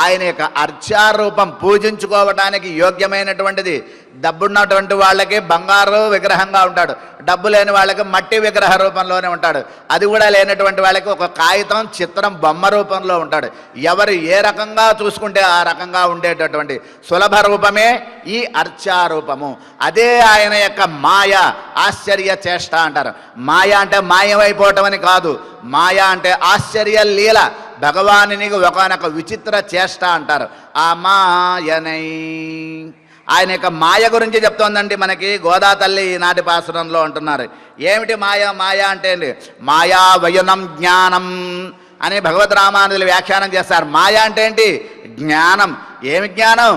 ఆయన యొక్క అర్చారూపం, పూజించుకోవటానికి యోగ్యమైనటువంటిది. డబ్బున్నటువంటి వాళ్ళకి బంగారు విగ్రహంగా ఉంటాడు, డబ్బు లేని వాళ్ళకి మట్టి విగ్రహ రూపంలోనే ఉంటాడు. అది కూడా లేనటువంటి వాళ్ళకి ఒక కాగితం చిత్రం బొమ్మ రూపంలో ఉంటాడు. ఎవరు ఏ రకంగా చూసుకుంటే ఆ రకంగా ఉండేటటువంటి సులభ రూపమే ఈ అర్చారూపము. అదే ఆయన యొక్క మాయ, ఆశ్చర్య చేష్ట అంటారు. మాయ అంటే మాయమైపోవటం అని కాదు, మాయ అంటే ఆశ్చర్య లీల, భగవానునికి ఒకనొక విచిత్ర చేష్ట అంటారు. ఆ మాయనై ఆయన యొక్క మాయ గురించి చెప్తోందండి మనకి గోదా తల్లి ఈనాటి పాసురంలో అంటున్నారు. ఏమిటి మాయ? మాయ అంటే అండి, మాయా వయనం జ్ఞానం అని భగవద్ రామానుజులు వ్యాఖ్యానం చేస్తారు. మాయ అంటే ఏంటి? జ్ఞానం. ఏమి జ్ఞానం?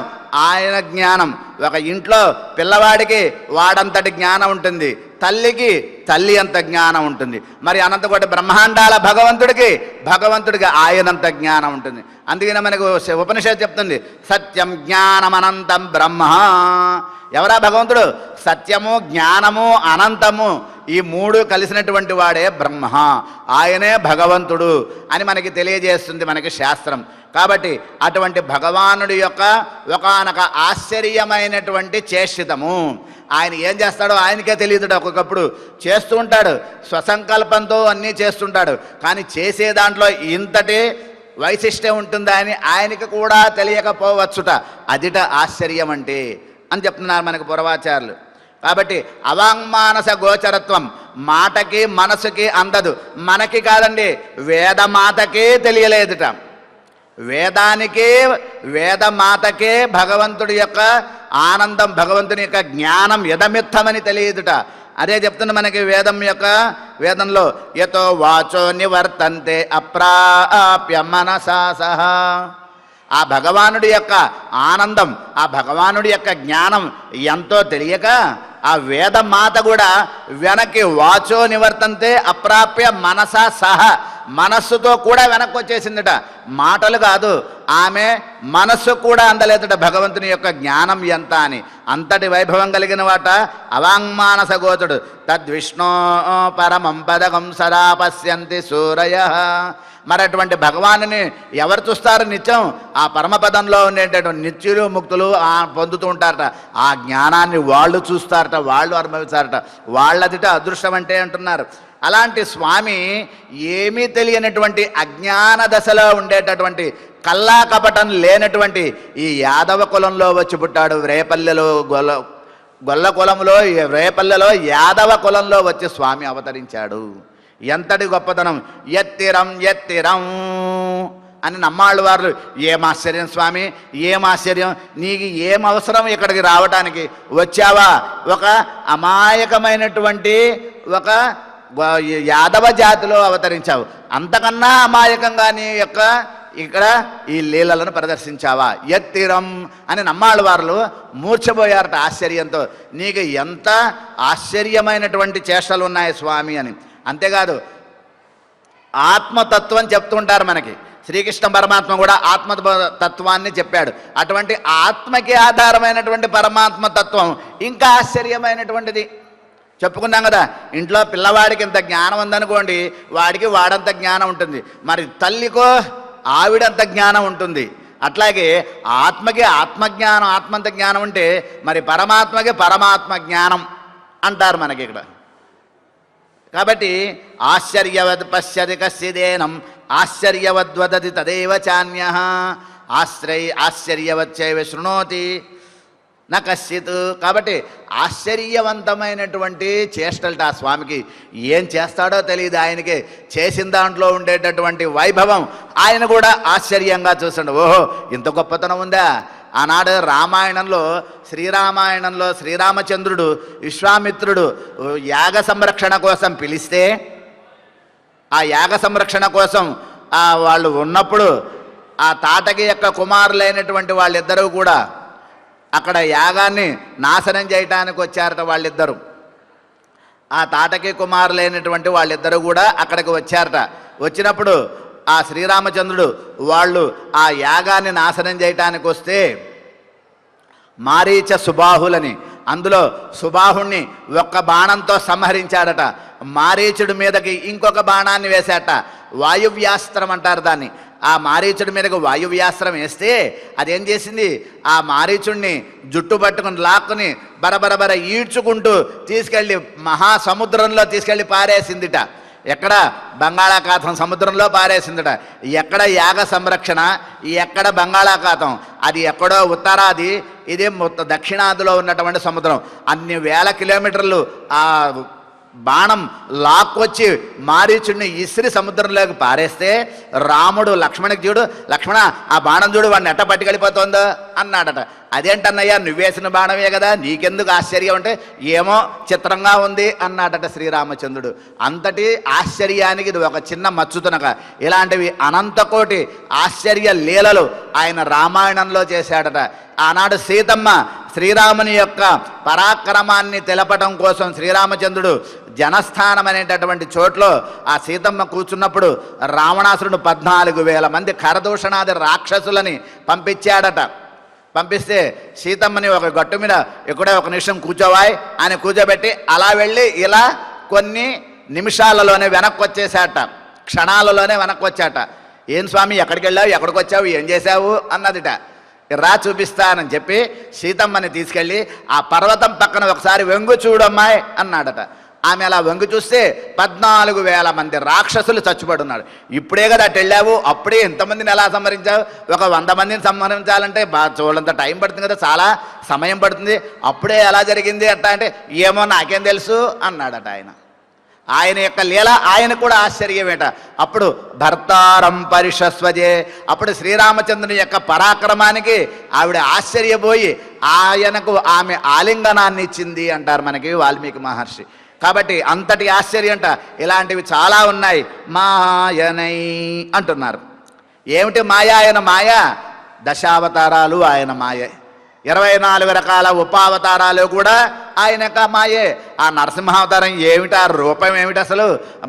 ఆయన జ్ఞానం. ఒక ఇంట్లో పిల్లవాడికి వాడంతటి జ్ఞానం ఉంటుంది, తల్లికి తల్లి అంత జ్ఞానం ఉంటుంది. మరి అనంతకోటి బ్రహ్మాండాల భగవంతుడికి ఆయనంత జ్ఞానం ఉంటుంది. అందుకనే మనకు ఉపనిషత్తు చెప్తుంది, సత్యం జ్ఞానమనంతం బ్రహ్మ. ఎవరా భగవంతుడు? సత్యము, జ్ఞానము, అనంతము, ఈ 3 కలిసినటువంటి వాడే బ్రహ్మ, ఆయనే భగవంతుడు అని మనకి తెలియజేస్తుంది మనకి శాస్త్రం. కాబట్టి అటువంటి భగవానుడి యొక్క ఒకానొక ఆశ్చర్యమైనటువంటి చేష్టితము. ఆయన ఏం చేస్తాడో ఆయనకే తెలియదు. ఒక్కొక్కప్పుడు చేస్తూ ఉంటాడు, స్వసంకల్పంతో అన్నీ చేస్తుంటాడు, కానీ చేసే దాంట్లో ఇంతటి వైశిష్ట్యం ఉంటుందా అని ఆయనకి కూడా తెలియకపోవచ్చుట. అదిట ఆశ్చర్యం అంటే అని చెప్తున్నారు మనకు పూర్వాచార్యులు. కాబట్టి అవాంగ్మానస గోచరత్వం, మాటకి మనసుకి అందదు. మనకి కాదండి, వేదమాతకే తెలియలేదుట. వేదమాతకే భగవంతుడి యొక్క ఆనందం, భగవంతుని యొక్క జ్ఞానం యథమిత్తమని తెలియదుట. అదే చెప్తున్న మనకి వేదంలో యతో వాచో నివర్తంతే అప్రాప్య మనసా సహా. ఆ భగవానుడి యొక్క ఆనందం, ఆ భగవానుడి యొక్క జ్ఞానం ఎంతో తెలియక ఆ వేదమాత కూడా వెనక్కి వాచో నివర్తంతే అప్రాప్య మనసా సహ, మనస్సుతో కూడా వెనక్కి వచ్చేసిందట. మాటలు కాదు, ఆమె మనస్సు కూడా అందలేదట భగవంతుని యొక్క జ్ఞానం ఎంత అని. అంతటి వైభవం కలిగిన వాట అవాంగ్మానస గోచుడు. తద్విష్ణో పరమం పదకం సదా పశ్యంతి సూరయ. మరి అటువంటి భగవానుని ఎవరు చూస్తారు? నిత్యం ఆ పరమపదంలో ఉండేటటువంటి నిత్యులు ముక్తులు పొందుతూ ఉంటారట. ఆ జ్ఞానాన్ని వాళ్ళు చూస్తారట, వాళ్ళు అనుభవిస్తారట. వాళ్ళదిట అదృష్టం అంటే అంటున్నారు. అలాంటి స్వామి ఏమీ తెలియనటువంటి అజ్ఞాన దశలో ఉండేటటువంటి కల్లా కపటం లేనటువంటి ఈ యాదవ కులంలో వచ్చి పుట్టాడు. రేపల్లెలో గొల్ల కులంలో, రేపల్లెలో యాదవ కులంలో వచ్చి స్వామి అవతరించాడు. ఎంతటి గొప్పతనం! ఎత్తిరం అని నమ్మాళ్ళు వారు, ఏం ఆశ్చర్యం స్వామి, ఏం ఆశ్చర్యం, నీకు ఏం అవసరం ఇక్కడికి రావటానికి వచ్చావా? ఒక అమాయకమైనటువంటి ఒక యాదవ జాతిలో అవతరించావు, అంతకన్నా అమాయకంగా నీ యొక్క ఇక్కడ ఈ లీలలను ప్రదర్శించావా? ఎత్తిరం అని నమ్మాళ్ళు వారు మూర్ఛపోయారట ఆశ్చర్యంతో. నీకు ఎంత ఆశ్చర్యమైనటువంటి చేష్టలు ఉన్నాయి స్వామి అని. అంతేకాదు, ఆత్మతత్వం చెప్తుంటారు మనకి. శ్రీకృష్ణ పరమాత్మ కూడా ఆత్మతత్వాన్ని చెప్పాడు. అటువంటి ఆత్మకి ఆధారమైనటువంటి పరమాత్మతత్వం ఇంకా ఆశ్చర్యమైనటువంటిది. చెప్పుకున్నాం కదా, ఇంట్లో పిల్లవాడికి ఇంత జ్ఞానం ఉందనుకోండి, వాడికి వాడంత జ్ఞానం ఉంటుంది. మరి తల్లికో ఆవిడంత జ్ఞానం ఉంటుంది. అట్లాగే ఆత్మకి ఆత్మజ్ఞానం, ఆత్మంత జ్ఞానం ఉంటే మరి పరమాత్మకి పరమాత్మ జ్ఞానం అంటారు మనకి ఇక్కడ. కాబట్టి ఆశ్చర్యవద్ పశ్యతి కశ్చిదేనం ఆశ్చర్యవద్వదతి తదేవ చాన్యః ఆశ్చర్యవచ్చైవ శృణోతి నా కశ్చిత్. కాబట్టి ఆశ్చర్యవంతమైనటువంటి చేష్టలట ఆ స్వామికి. ఏం చేస్తాడో తెలియదు ఆయనకి. చేసిన దాంట్లో ఉండేటటువంటి వైభవం ఆయన కూడా ఆశ్చర్యంగా చూస్తాడు. ఓహో, ఇంత గొప్పతనం ఉందా? ఆనాడు రామాయణంలో, శ్రీరామాయణంలో శ్రీరామచంద్రుడు విశ్వామిత్రుడు యాగ సంరక్షణ కోసం పిలిస్తే ఆ యాగ సంరక్షణ కోసం వాళ్ళు ఉన్నప్పుడు ఆ తాటకి యొక్క కుమారులైనటువంటి వాళ్ళిద్దరూ కూడా అక్కడ యాగాన్ని నాశనం చేయటానికి వచ్చారట వాళ్ళిద్దరూ. ఆ తాటకి కుమారులైనటువంటి వాళ్ళిద్దరూ కూడా అక్కడికి వచ్చారట. వచ్చినప్పుడు ఆ శ్రీరామచంద్రుడు వాళ్ళు ఆ యాగాన్ని నాశనం చేయటానికి వస్తే మారీచ సుబాహులని, అందులో సుబాహుణ్ణి ఒక్క బాణంతో సంహరించాడట. మారీచుడి మీదకి ఇంకొక బాణాన్ని వేశాట. వాయువ్యాస్త్రం అంటారు దాన్ని. ఆ మారీచుడి మీదకి వాయువ్యాస్త్రం వేస్తే అదేం చేసింది, ఆ మారీచుడిని జుట్టు పట్టుకుని లాక్కుని బరబరబర ఈడ్చుకుంటూ తీసుకెళ్ళి మహాసముద్రంలో తీసుకెళ్ళి పారేసిందిట. ఎక్కడ? బంగాళాఖాతం సముద్రంలో పారేసిందట. ఎక్కడ యాగ సంరక్షణ, ఎక్కడ బంగాళాఖాతం, అది ఎక్కడో ఉత్తరాది, ఇదే దక్షిణాదిలో ఉన్నటువంటి సముద్రం. అన్ని వేల కిలోమీటర్లు ఆ బాణం లాక్కొచ్చి మారీచుడిని ఇసిరి సముద్రంలోకి పారేస్తే రాముడు లక్ష్మణుడికి చూడు, లక్ష్మణ ఆ బాణం చూడు, వాడిని ఎట్ట పట్టుకెళ్ళిపోతుందో అన్నాడట. అదేంటన్నయ్యా, నువ్వేసిన బాణమే కదా, నీకెందుకు ఆశ్చర్యం అంటే, ఏమో చిత్రంగా ఉంది అన్నాడట శ్రీరామచంద్రుడు. అంతటి ఆశ్చర్యానికి ఇది ఒక చిన్న మచ్చుతునక. ఇలాంటివి అనంతకోటి ఆశ్చర్య లీలలు ఆయన రామాయణంలో చేశాడట. ఆనాడు సీతమ్మ శ్రీరాముని యొక్క పరాక్రమాన్ని తెలపటం కోసం శ్రీరామచంద్రుడు జనస్థానం అనేటటువంటి చోట్లో ఆ సీతమ్మ కూర్చున్నప్పుడు రావణాసురుడు 14,000 మంది కరదూషణాది రాక్షసులని పంపించాడట. పంపిస్తే సీతమ్మని ఒక గట్టు మీద ఇక్కడే ఒక నిమిషం కూర్చోవాయ్ అని కూర్చోబెట్టి అలా వెళ్ళి ఇలా కొన్ని నిమిషాలలోనే వెనక్కి వచ్చేసాట, క్షణాలలోనే వెనక్కి వచ్చాట. ఏం స్వామి, ఎక్కడికి వెళ్ళావు, ఎక్కడికి వచ్చావు, ఏం చేశావు అన్నదిట. రా చూపిస్తానని చెప్పి సీతమ్మని తీసుకెళ్ళి ఆ పర్వతం పక్కన ఒకసారి వెంగు చూడమ్మాయి అన్నాడట. ఆమె అలా వంగి చూస్తే 14,000 మంది రాక్షసులు చచ్చిపడున్నాడు. ఇప్పుడే కదా అటు వెళ్ళావు, అప్పుడే ఎంతమందిని ఎలా సంహరించావు? ఒక 100 మందిని సంహరించాలంటే చూడంత టైం పడుతుంది కదా, చాలా సమయం పడుతుంది. అప్పుడే ఎలా జరిగింది అట్లా అంటే, ఏమో నాకేం తెలుసు అన్నాడట ఆయన. ఆయన యొక్క లీల ఆయన కూడా ఆశ్చర్యమేట. అప్పుడు భర్తారం పరిషస్వజే, అప్పుడు శ్రీరామచంద్రుని యొక్క పరాక్రమానికి ఆవిడ ఆశ్చర్యపోయి ఆయనకు ఆమె ఆలింగనాన్ని ఇచ్చింది అంటారు మనకి వాల్మీకి మహర్షి. కాబట్టి అంతటి ఆశ్చర్యంట. ఇలాంటివి చాలా ఉన్నాయి. మాయనై అంటున్నారు. ఏమిటి మాయ? ఆయన మాయ దశావతారాలు ఆయన మాయే, 24 రకాల ఉపావతారాలు కూడా ఆయన యొక్క మాయే. ఆ నరసింహావతారం ఏమిటా రూపం ఏమిటి? అసలు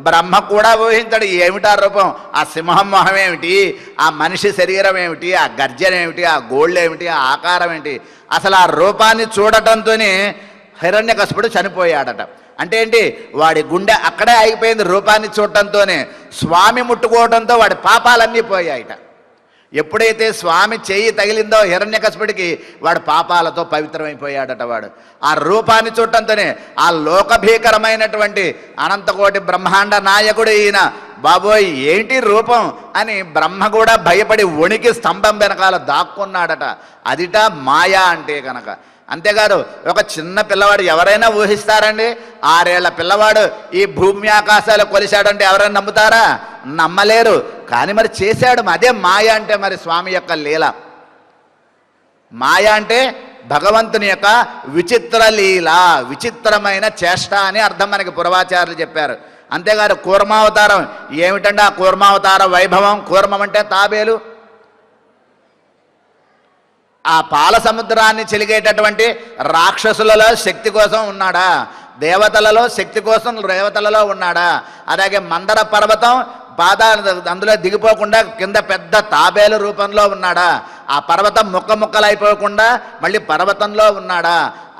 బ్రహ్మ కూడా ఊహించాడు ఏమిటా రూపం. ఆ సింహం మొహం ఏమిటి, ఆ మనిషి శరీరం ఏమిటి, ఆ గర్జన ఏమిటి, ఆ గోళ్ళు ఏమిటి, ఆ ఆకారం ఏంటి? అసలు ఆ రూపాన్ని చూడటంతోనే హిరణ్యకశిపుడు చనిపోయాడట. అంటే ఏంటి? వాడి గుండె అక్కడే ఆగిపోయింది రూపాన్ని చూడటంతోనే. స్వామి ముట్టుకోవడంతో వాడి పాపాలన్నీ పోయాయిట. ఎప్పుడైతే స్వామి చెయ్యి తగిలిందో హిరణ్యకశిపుడికి, వాడు పాపాలతో పవిత్రమైపోయాడట. వాడు ఆ రూపాన్ని చూడటంతోనే ఆ లోకభీకరమైనటువంటి అనంతకోటి బ్రహ్మాండ నాయకుడు ఈయన, బాబోయ్ ఏంటి రూపం అని బ్రహ్మ కూడా భయపడి వణికి స్తంభం వెనకాల దాక్కున్నాడట. అదిట మాయా అంటే కనుక. అంతేకాదు, ఒక చిన్న పిల్లవాడు ఎవరైనా ఊహిస్తారండి? 6 ఏళ్ల పిల్లవాడు ఈ భూమి ఆకాశాలు కొలిశాడంటే ఎవరైనా నమ్ముతారా? నమ్మలేరు. కానీ మరి చేశాడు. అదే మాయ అంటే మరి స్వామి యొక్క లీల. మాయ అంటే భగవంతుని యొక్క విచిత్ర లీల, విచిత్రమైన చేష్ట అని అర్థం మనకి పూర్వాచార్యులు చెప్పారు. అంతేకాదు కూర్మావతారం ఏమిటంటే ఆ కూర్మావతార వైభవం. కూర్మం అంటే తాబేలు. ఆ పాల సముద్రాన్ని చెలిగేటటువంటి రాక్షసులలో శక్తి కోసం ఉన్నాడా? దేవతలలో శక్తి కోసం దేవతలలో ఉన్నాడా? అలాగే మందర పర్వతం అందులో దిగిపోకుండా కింద పెద్ద తాబేలు రూపంలో ఉన్నాడా? ఆ పర్వతం ముక్కలైపోకుండా మళ్ళీ పర్వతంలో ఉన్నాడా?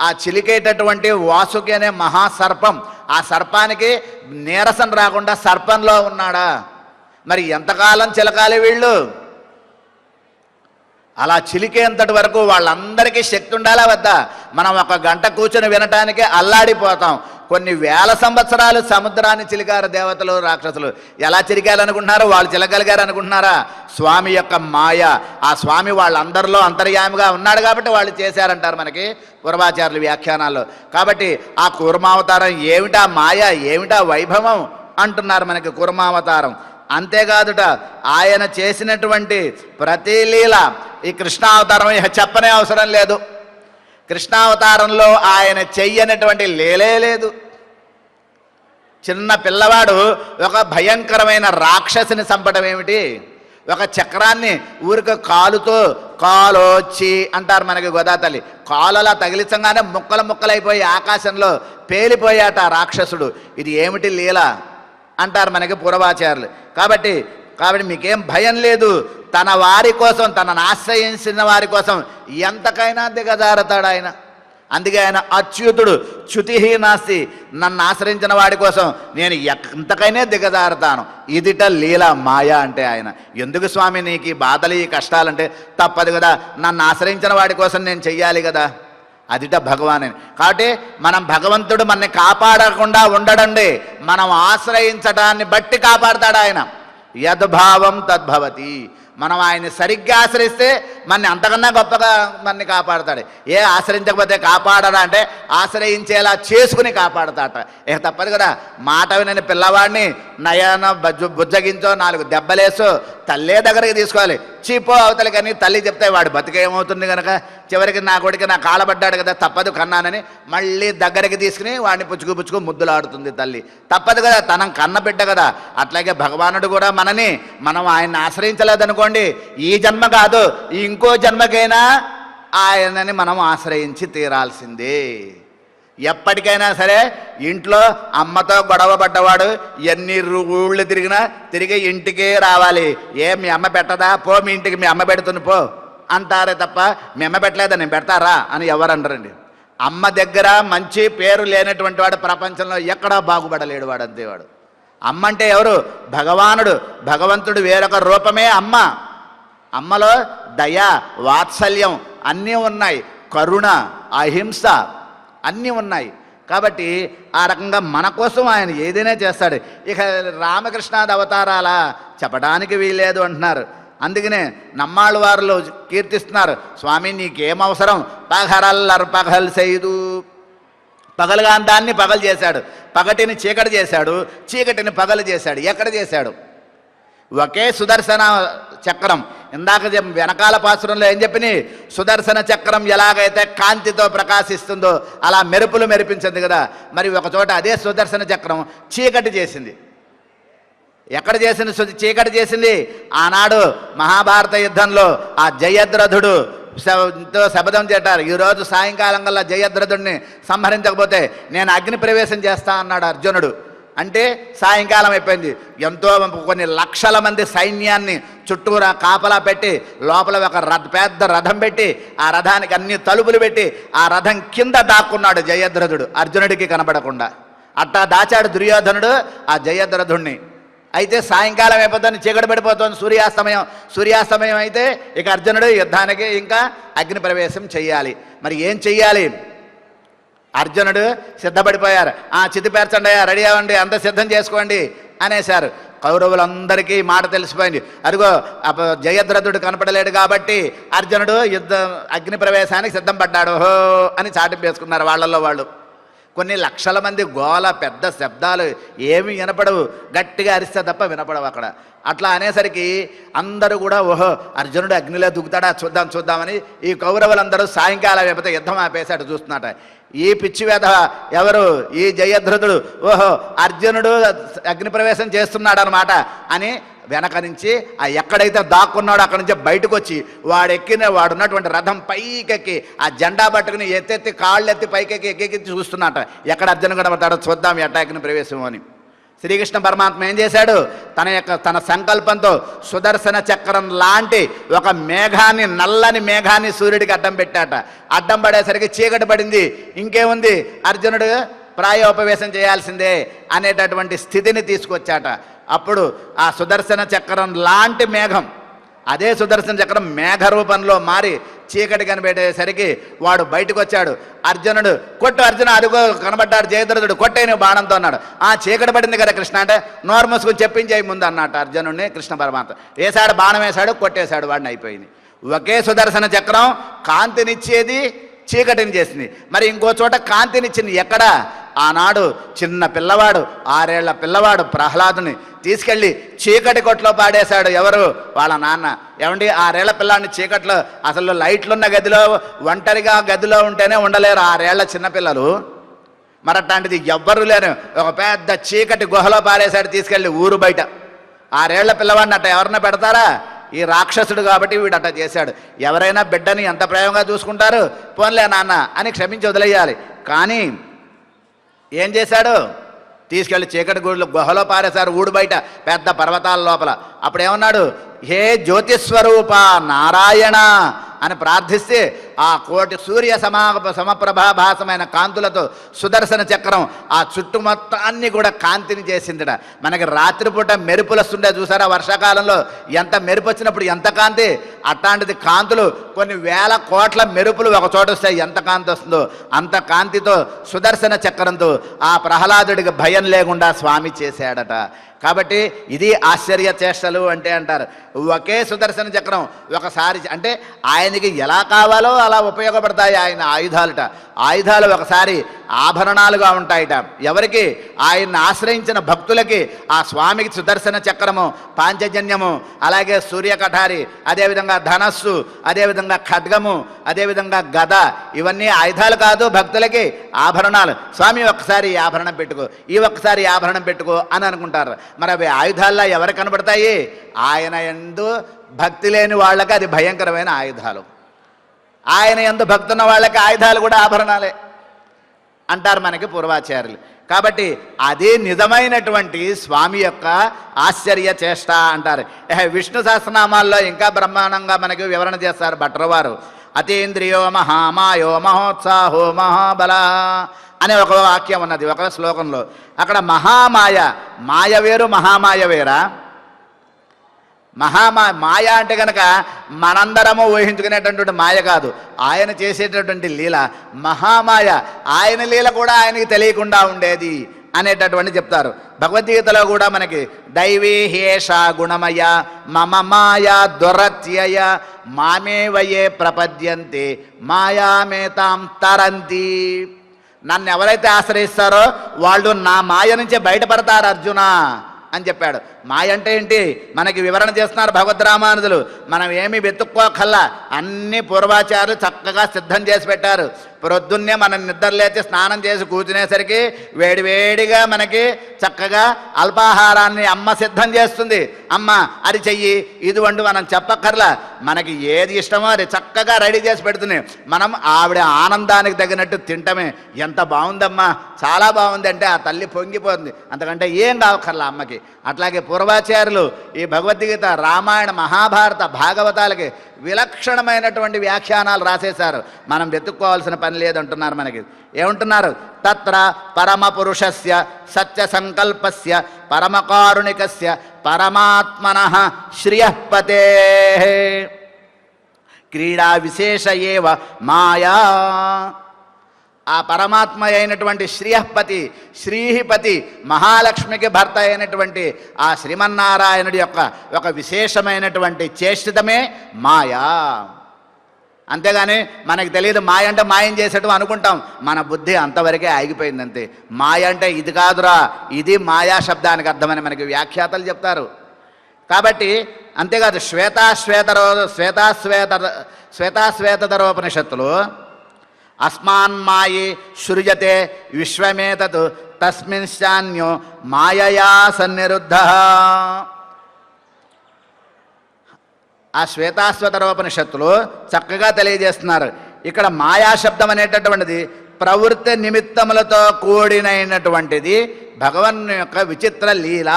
ఆ చిలికేటటువంటి వాసుకి అనే మహాసర్పం, ఆ సర్పానికి నీరసం రాకుండా సర్పంలో ఉన్నాడా? మరి ఎంతకాలం చిలకాలి వీళ్ళు? అలా చిలికేంతటి వరకు వాళ్ళందరికీ శక్తి ఉండాలా వద్దా? మనం 1 గంట కూర్చొని వినటానికే అల్లాడిపోతాం. కొన్ని వేల సంవత్సరాలు సముద్రాన్ని చిలికారు దేవతలు రాక్షసులు. ఎలా చిలికారనుకుంటున్నారు? వాళ్ళు చిలకలిగారు అనుకుంటున్నారా? స్వామి యొక్క మాయ. ఆ స్వామి వాళ్ళందరిలో అంతర్యామిగా ఉన్నాడు కాబట్టి వాళ్ళు చేశారంటారు మనకి పూర్వాచార్యుల వ్యాఖ్యానాల్లో. కాబట్టి ఆ కూర్మావతారం ఏమిటా మాయ, ఏమిటా వైభవం అంటున్నారు మనకి కూర్మావతారం. అంతేకాదుట ఆయన చేసినటువంటి ప్రతి లీల ఈ కృష్ణావతారం చెప్పనే అవసరం లేదు. కృష్ణావతారంలో ఆయన చెయ్యనటువంటి లీలే లేదు. చిన్న పిల్లవాడు ఒక భయంకరమైన రాక్షసిని చంపడం ఏమిటి? ఒక చక్రాన్ని ఊరికి కాలుతో కాలోచి అంటారు మనకి గోదాతల్లి, కాలులా తగిలించగానే ముక్కలు ముక్కలైపోయి ఆకాశంలో పేలిపోయాట రాక్షసుడు. ఇది ఏమిటి లీల అంటారు మనకి పూర్వాచార్యులు. కాబట్టి మీకేం భయం లేదు. తన వారి కోసం, తనను ఆశ్రయించిన వారి కోసం ఎంతకైనా దిగజారుతాడు ఆయన. అందుకే ఆయన అచ్యుతుడు, చ్యుతిహీ నాస్తి. నన్ను ఆశ్రయించిన వాడి కోసం నేను ఎంతకైనా దిగజారుతాను. ఇదిట లీల మాయ అంటే ఆయన. ఎందుకు స్వామి నీకు ఈ బాధలు, ఈ కష్టాలంటే? తప్పదు కదా, నన్ను ఆశ్రయించిన వాడి కోసం నేను చెయ్యాలి కదా, అదిట భగవాన్. కాబట్టి మనం భగవంతుడు మనని కాపాడకుండా ఉండడండి, మనం ఆశ్రయించడాన్ని బట్టి కాపాడతాడు ఆయన. యద్భావం తద్భవతి. మనం ఆయన్ని సరిగ్గా ఆశ్రయిస్తే మనని అంతకన్నా గొప్పగా మనని కాపాడతాడు. ఆశ్రయించకపోతే కాపాడరా అంటే ఆశ్రయించేలా చేసుకుని కాపాడతాట. తప్పదు కదా. మాట వినని పిల్లవాడిని నయన బుజ్జగించో, 4 దెబ్బలేసో తల్లే దగ్గరికి తీసుకోవాలి. చీపో అవతలి కానీ తల్లి చెప్తే వాడు బతికేమవుతుంది కనుక చివరికి నా కొడుకు నా కాలబడ్డాడు కదా, తప్పదు కన్నానని మళ్ళీ దగ్గరికి తీసుకుని వాడిని పుచ్చుకు ముద్దులాడుతుంది తల్లి. తప్పదు కదా, తనం కన్న బిడ్డ కదా. అట్లాగే భగవానుడు కూడా మనం ఆయన్ని ఆశ్రయించలేదనుకోండి, ఈ జన్మ కాదు ఇంకో జన్మకైనా ఆయనని మనం ఆశ్రయించి తీరాల్సిందే. ఎప్పటికైనా సరే ఇంట్లో అమ్మతో గొడవ పడ్డవాడు ఎన్ని ఊళ్ళు తిరిగి ఇంటికే రావాలి. మీ అమ్మ పెట్టదా? పో, మీ ఇంటికి మీ అమ్మ పెడుతుంది పో అంటారే తప్ప మీ అమ్మ పెట్టలేదా నేను పెడతారా అని ఎవరు అనరండి. అమ్మ దగ్గర మంచి పేరు లేనటువంటి వాడు ప్రపంచంలో ఎక్కడా బాగుపడలేడు వాడు, అంతేవాడు. అమ్మ అంటే ఎవరు? భగవానుడు. భగవంతుడు వేరొక రూపమే అమ్మ. అమ్మలో దయ, వాత్సల్యం అన్నీ ఉన్నాయి, కరుణ, అహింస అన్నీ ఉన్నాయి. కాబట్టి ఆ రకంగా మన కోసం ఆయన ఏదైనా చేస్తాడు. ఇక రామకృష్ణాది అవతారాల చెప్పడానికి వీలేదు అంటున్నారు. అందుకనే నమ్మాళ్ళు వారిలో కీర్తిస్తున్నారు, స్వామి నీకేం అవసరం, పగరల్లర్ పగల్ செய்து. పగలుగా దాన్ని పగలు చేశాడు, పగటిని చీకటి చేశాడు, చీకటిని పగలు చేశాడు. ఎక్కడ చేశాడు? ఒకే సుదర్శన చక్రం. ఇందాక వెనకాల పాసురంలో ఏం చెప్పిని? సుదర్శన చక్రం ఎలాగైతే కాంతితో ప్రకాశిస్తుందో అలా మెరుపులు మెరిపించింది కదా. మరి ఒక చోట అదే సుదర్శన చక్రం చీకటి చేసింది. ఎక్కడ చేసింది? చీకటి చేసింది. ఆనాడు మహాభారత యుద్ధంలో ఆ జయద్రథుడు శపథం చేటారు, ఈరోజు సాయంకాలం కల్లా జయద్రథుడిని సంహరించకపోతే నేను అగ్ని ప్రవేశం చేస్తా అన్నాడు అర్జునుడు. అంటే సాయంకాలం అయిపోయింది. ఎంతో కొన్ని లక్షల మంది సైన్యాన్ని చుట్టూరా కాపలా పెట్టి లోపల ఒక పెద్ద రథం పెట్టి ఆ రథానికి అన్ని తలుపులు పెట్టి ఆ రథం కింద దాక్కున్నాడు జయద్రథుడు, అర్జునుడికి కనపడకుండా. అట్టా దాచాడు దుర్యోధనుడు ఆ జయద్రథుడిని. అయితే సాయంకాలం అయిపోతుంది, చీకటి పడిపోతుంది, సూర్యాస్తమయం అయితే ఇక అర్జునుడు యుద్ధానికి ఇంకా అగ్ని ప్రవేశం చెయ్యాలి. మరి ఏం చెయ్యాలి? అర్జునుడు సిద్ధపడిపోయారు. చితి పేర్చండి, రెడీ అవ్వండి, అంత సిద్ధం చేసుకోండి అనేశారు. కౌరవులందరికీ మాట తెలిసిపోయింది. అదిగో జయద్రథుడు కనపడలేడు కాబట్టి అర్జునుడు అగ్ని ప్రవేశానికి సిద్ధం పడ్డాడు హో అని చాటింపు వేసుకున్నారు వాళ్ళల్లో వాళ్ళు. కొన్ని లక్షల మంది గోల, పెద్ద శబ్దాలు ఏమి వినపడవు, గట్టిగా అరిస్తే తప్ప వినపడవు అక్కడ. అట్లా అనేసరికి అందరూ కూడా ఓహో అర్జునుడు అగ్నిలో దుక్కుతాడా చూద్దామని ఈ కౌరవులందరూ సాయంకాలం అయిపోతే యుద్ధం ఆపేశాడు చూస్తున్నట. ఈ పిచ్చివేధ ఎవరు? ఈ జయద్రథుడు. ఓహో అర్జునుడు అగ్ని ప్రవేశం చేస్తున్నాడు అనమాట అని వెనక నుంచి ఎక్కడైతే దాక్కున్నాడో అక్కడి నుంచి బయటకు వచ్చి వాడున్నటువంటి రథం పైకెక్కి ఆ జెండా పట్టుకుని ఎత్తెత్తి కాళ్ళెత్తి పైకెక్కి ఎక్కెక్కి చూస్తున్నట. ఎక్కడ అర్జునుడు కనబడతాడో చూద్దాం ఎట్టా అగ్ని ప్రవేశం అని. శ్రీకృష్ణ పరమాత్మ ఏం చేశాడు? తన సంకల్పంతో సుదర్శన చక్రం లాంటి ఒక మేఘాన్ని, నల్లని మేఘాన్ని సూర్యుడికి అడ్డం పెట్టాట. అడ్డం పడేసరికి చీకటి పడింది. ఇంకేముంది, అర్జునుడు ప్రాయోపవేశం చేయాల్సిందే అనేటటువంటి స్థితిని తీసుకొచ్చాట. అప్పుడు ఆ సుదర్శన చక్రం లాంటి మేఘం, అదే సుదర్శన చక్రం మేఘ రూపంలో మారి చీకటి కనిపెట్టేసరికి వాడు బయటకు వచ్చాడు. అర్జునుడు కొట్టు, అర్జున అదిగో కనబడ్డాడు జయద్రథుడు, కొట్టేను బాణంతో అన్నాడు. చీకటి పడింది కదా కృష్ణ అంటే నోరు మూసుకుని చెప్పించేయి ముందు అన్నట్టు అర్జునుడిని కృష్ణ పరమాత్మ. వేశాడు, బాణం వేశాడు, కొట్టేశాడు, వాడిని అయిపోయింది. ఒకే సుదర్శన చక్రం కాంతినిచ్చేది, చీకటిని చేసింది. మరి ఇంకో చోట కాంతినిచ్చింది. ఎక్కడ? ఆనాడు చిన్న పిల్లవాడు, 6 ఏళ్ల పిల్లవాడు ప్రహ్లాదుని తీసుకెళ్ళి చీకటి కొట్లో పాడేశాడు. ఎవరు? వాళ్ళ నాన్న. ఏమండి 6 ఏళ్ల పిల్లాడిని చీకట్లో, అసలు లైట్లున్న గదిలో ఒంటరిగా గదిలో ఉంటేనే ఉండలేరు 6 ఏళ్ల చిన్నపిల్లలు. మరి అట్లాంటిది ఎవ్వరూ లేరు. ఒక పెద్ద చీకటి గుహలో పారేశాడు తీసుకెళ్ళి ఊరు బయట. 6 ఏళ్ల పిల్లవాడిని అట్ట ఎవరన్నా పెడతారా? ఈ రాక్షసుడు కాబట్టి వీడు అట్ట చేశాడు. ఎవరైనా బిడ్డని ఎంత ప్రేమగా చూసుకుంటారు, పోన్లే నాన్న అని క్షమించి వదిలేయాలి. కానీ ఏం చేశాడు? తీసుకెళ్ళి చీకటి గుహలో పారేశారు, ఊడు బయట పెద్ద పర్వతాల లోపల. అప్పుడేమన్నాడు? హే జ్యోతిస్వరూప నారాయణ అని ప్రార్థిస్తే ఆ కోటి సూర్య సమప్రభాభాసమైన కాంతులతో సుదర్శన చక్రం ఆ చుట్టుమొత్తాన్ని కూడా కాంతిని చేసిందిట. మనకి రాత్రిపూట మెరుపులు వస్తుండే చూసారా? వర్షాకాలంలో ఎంత మెరుపు వచ్చినప్పుడు ఎంత కాంతి, అట్లాంటిది కాంతులు కొన్ని వేల కోట్ల మెరుపులు ఒక చోట వస్తాయి. ఎంత కాంతి వస్తుందో అంత కాంతితో సుదర్శన చక్రంతో ఆ ప్రహ్లాదుడికి భయం లేకుండా స్వామి చేశాడట. కాబట్టి ఇది ఆశ్చర్య చేష్టలు అంటే అంటారు. ఒకే సుదర్శన చక్రం ఒకసారి అంటే ఆయనకి ఎలా కావాలో అలా ఉపయోగపడతాయి ఆయన ఆయుధాలుట. ఆయుధాలు ఒకసారి ఆభరణాలుగా ఉంటాయిట. ఎవరికి? ఆయన్ని ఆశ్రయించిన భక్తులకి ఆ స్వామికి సుదర్శన చక్రము, పాంచజన్యము, అలాగే సూర్యకఠారి, అదేవిధంగా ధనస్సు, అదేవిధంగా ఖడ్గము, అదేవిధంగా గద, ఇవన్నీ ఆయుధాలు కాదు, భక్తులకి ఆభరణాలు. స్వామి ఒక్కసారి ఈ ఆభరణం పెట్టుకో, ఈ ఒక్కసారి ఈ ఆభరణం పెట్టుకో అని అనుకుంటారు. మరి అవి ఆయుధాల్లో ఎవరు కనబడతాయి? ఆయన యందు భక్తి లేని వాళ్ళకి అది భయంకరమైన ఆయుధాలు. ఆయన యందు భక్తి ఉన్న వాళ్ళకి ఆయుధాలు కూడా ఆభరణాలే అంటారు మనకి పూర్వాచార్యులు. కాబట్టి అదే నిజమైనటువంటి స్వామి యొక్క ఆశ్చర్య చేష్ట అంటారు. విష్ణు సహస్రనామాల్లో ఇంకా బ్రహ్మాండంగా మనకి వివరణ చేస్తారు భట్టర్ వారు. అతీంద్రియో మహామాయో మహోత్సాహో మహాబల అనే ఒక వాక్యం ఉన్నది ఒక శ్లోకంలో. అక్కడ మహామాయ, మాయ వేరు మహామాయ వేరా? మాయ అంటే కనుక మనందరము ఊహించుకునేటటువంటి మాయ కాదు, ఆయన చేసేటటువంటి లీల మహామాయ. ఆయన లీల కూడా ఆయనకి తెలియకుండా ఉండేది అనేటటువంటి చెప్తారు. భగవద్గీతలో కూడా మనకి దైవీ హేష గుణమయ మమ మాయా దురత్యయ మామే వయే ప్రపద్యంతే మాయామేతాం తరంతి. నన్ను ఎవరైతే ఆశ్రయిస్తారో వాళ్ళు నా మాయ నుంచే బయటపడతారు అర్జున అని చెప్పాడు. మాయ అంటే ఏంటి మనకి వివరణ చేస్తున్నారు భగవద్రామానుజులు. మనం ఏమి వెతుక్కోకల్లా అన్ని పూర్వాచారులు చక్కగా సిద్ధం చేసి పెట్టారు. ప్రొద్దున్నే మనం నిద్ర లేచి స్నానం చేసి కూర్చునేసరికి వేడివేడిగా మనకి చక్కగా అల్పాహారాన్ని అమ్మ సిద్ధం చేస్తుంది. అమ్మ అది చెయ్యి, ఇది వండు మనం చెప్పక్కర్లా. మనకి ఏది ఇష్టమో అది చక్కగా రెడీ చేసి పెడుతుంది. మనం ఆవిడ ఆనందానికి తగినట్టు తింటమే. ఎంత బాగుందమ్మా, చాలా బాగుంది అంటే ఆ తల్లి పొంగిపోతుంది. అంతకంటే ఏం కావక్కర్లా అమ్మకి. అట్లాగే పూర్వాచార్యులు ఈ భగవద్గీత, రామాయణ, మహాభారత, భాగవతాలకి విలక్షణమైనటువంటి వ్యాఖ్యానాలు రాసేశారు. మనం వెతుక్కోవాల్సిన పని లేదంటున్నారు. మనకి ఏమంటున్నారు? తత్ర పరమ పురుషస్య సత్య సంకల్పస్య పరమకారుణికస్య పరమాత్మనః శ్రియఃపతే క్రీడా విశేష ఏవ మాయా. ఆ పరమాత్మ అయినటువంటి శ్రీహపతి, శ్రీహిపతి, మహాలక్ష్మికి భర్త అయినటువంటి ఆ శ్రీమన్నారాయణుడి యొక్క ఒక విశేషమైనటువంటి చేష్టితమే మాయా. అంతేగాని మనకి తెలియదు మాయ అంటే మాయం చేసేటం అనుకుంటాం. మన బుద్ధి అంతవరకే ఆగిపోయింది అంతే. మాయ అంటే ఇది కాదురా, ఇది మాయా శబ్దానికి అర్థమని మనకి వ్యాఖ్యాతలు చెప్తారు. కాబట్టి అంతేకాదు శ్వేతాశ్వేతరోపనిషత్తులు అస్మాన్మాయి సృజతే విశ్వమేతత్ తస్మిన్శాన్యో మాయయా సన్నిరుద్ధ. ఆ శ్వేతాశ్వతరోపనిషత్తులు చక్కగా తెలియజేస్తున్నారు. ఇక్కడ మాయాశబ్దం అనేటటువంటిది ప్రవృత్తి నిమిత్తములతో కూడినటువంటిది భగవన్ యొక్క విచిత్ర లీల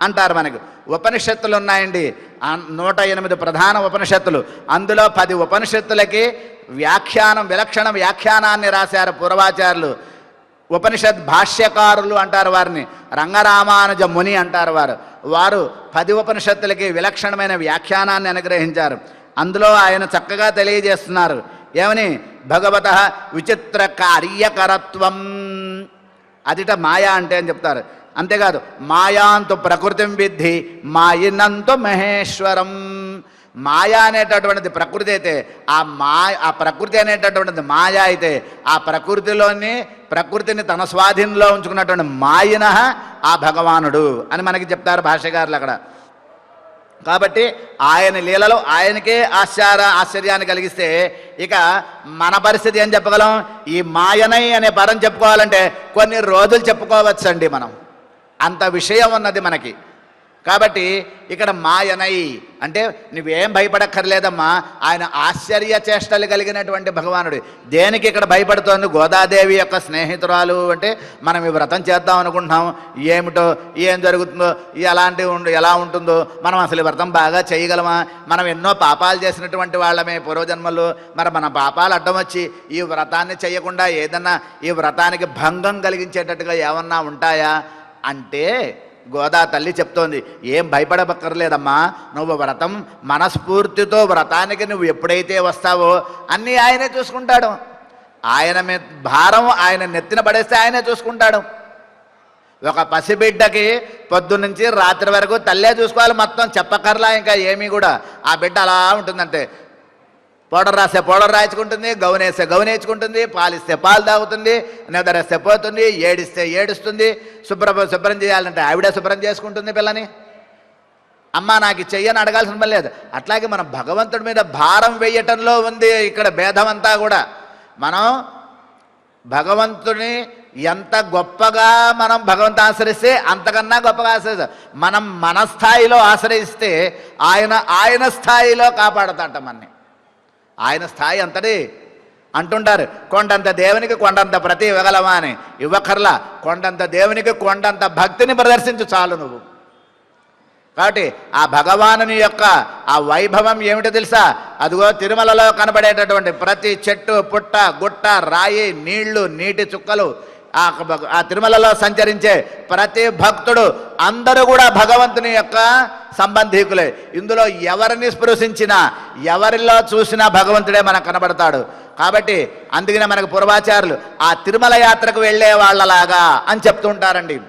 అంటారు. మనకు ఉపనిషత్తులు ఉన్నాయండి, 108 ప్రధాన ఉపనిషత్తులు. అందులో 10 ఉపనిషత్తులకి వ్యాఖ్యానం, విలక్షణ వ్యాఖ్యానాన్ని రాశారు పూర్వాచారులు. ఉపనిషత్ భాష్యకారులు అంటారు వారిని, రంగరామానుజ ముని అంటారు వారు. వారు 10 ఉపనిషత్తులకి విలక్షణమైన వ్యాఖ్యానాన్ని అనుగ్రహించారు. అందులో ఆయన చక్కగా తెలియజేస్తున్నారు. ఏమని? భగవతః విచిత్ర కార్యకరత్వం, అదిట మాయా అంటే అని చెప్తారు. అంతేకాదు మాయాంతు ప్రకృతిం విద్ధి మాయినంతు మహేశ్వరం. మాయా అనేటటువంటిది ప్రకృతి అయితే, ఆ ప్రకృతి అనేటటువంటిది మాయా అయితే, ఆ ప్రకృతిని తన స్వాధీనంలో ఉంచుకున్నటువంటి మాయిన ఆ భగవానుడు అని మనకి చెప్తారు భాష్యకారులు. అక్కడ కాబట్టి ఆయన లీలలో ఆయనకే ఆశ్చర్యాన్ని కలిగిస్తే ఇక మన పరిస్థితి ఏం చెప్పగలం? ఈ మాయనై అనే పదం చెప్పుకోవాలంటే కొన్ని రోజులు చెప్పుకోవచ్చండి మనం, అంత విషయం ఉన్నది మనకి. కాబట్టి ఇక్కడ మాయనై అంటే నువ్వేం భయపడక్కర్లేదమ్మా, ఆయన ఆశ్చర్య చేష్టలు కలిగినటువంటి భగవానుడు. దేనికి ఇక్కడ భయపడుతోంది? గోదాదేవి యొక్క స్నేహితురాలు అంటే మనం ఈ వ్రతం చేద్దాం అనుకుంటున్నాం, ఏమిటో ఏం జరుగుతుందో ఎలా ఉంటుందో, మనం అసలు ఈ వ్రతం బాగా చేయగలమా, మనం ఎన్నో పాపాలు చేసినటువంటి వాళ్ళమే పూర్వజన్మలు, మరి మన పాపాలు అడ్డం వచ్చి ఈ వ్రతాన్ని చేయకుండా ఏదన్నా ఈ వ్రతానికి భంగం కలిగించేటట్టుగా ఏమన్నా ఉంటాయా అంటే గోదా తల్లి చెప్తోంది, ఏం భయపడబక్కర్లేదమ్మా, నువ్వు వ్రతం మనస్ఫూర్తితో వ్రతానికి నువ్వు ఎప్పుడైతే వస్తావో అన్నీ ఆయనే చూసుకుంటాడు. ఆయన భారం ఆయన నెత్తిన పడేస్తే ఆయనే చూసుకుంటాడు. ఒక పసిబిడ్డకి పొద్దున్నుంచి రాత్రి వరకు తల్లే చూసుకోవాలి, మొత్తం చెప్పక్కర్లా ఇంకా ఏమీ కూడా. ఆ బిడ్డ అలా ఉంటుందంటే పౌడర్ రాస్తే పౌడర్ రాయించుకుంటుంది, గౌన్ వేస్తే గౌన్ వేయించుకుంటుంది, పాలిస్తే పాలు తాగుతుంది, నిద్రేస్తే పోతుంది, ఏడిస్తే ఏడుస్తుంది, శుభ్రం చేయాలంటే ఆవిడే శుభ్రం చేసుకుంటుంది పిల్లని. అమ్మ నాకు చెయ్యని అడగాల్సిన పని లేదు. అట్లాగే మనం భగవంతుడి మీద భారం వేయటంలో ఉంది ఇక్కడ భేదమంతా కూడా. మనం భగవంతుని ఎంత గొప్పగా మనం భగవంతు ఆశ్రయిస్తే అంతకన్నా గొప్పగా ఆశ్రయిస్తాం. మనం మన స్థాయిలో ఆశ్రయిస్తే ఆయన స్థాయిలో కాపాడుతాట మనని. ఆయన స్థాయి అంతటి అంటుంటారు, కొండంత దేవునికి కొండంత ప్రతి ఇవ్వగలవా అని. ఇవ్వకర్లా, కొండంత దేవునికి కొండంత భక్తిని ప్రదర్శించు చాలు నువ్వు. కాబట్టి ఆ భగవానుని యొక్క ఆ వైభవం ఏమిటో తెలుసా? అదిగో తిరుమలలో కనబడేటటువంటి ప్రతి చెట్టు పుట్ట గుట్ట రాయి నీళ్లు నీటి చుక్కలు, ఆ తిరుమలలో సంచరించే ప్రతి భక్తుడు అందరూ కూడా భగవంతుని యొక్క సంబంధీకులే. ఇందులో ఎవరిని స్పృశించినా ఎవరిలో చూసినా భగవంతుడే మనకు కనబడతాడు. కాబట్టి అందుకనే మనకు పూర్వాచారులు ఆ తిరుమల యాత్రకు వెళ్ళే వాళ్ళలాగా అని చెప్తూ ఉంటారండి.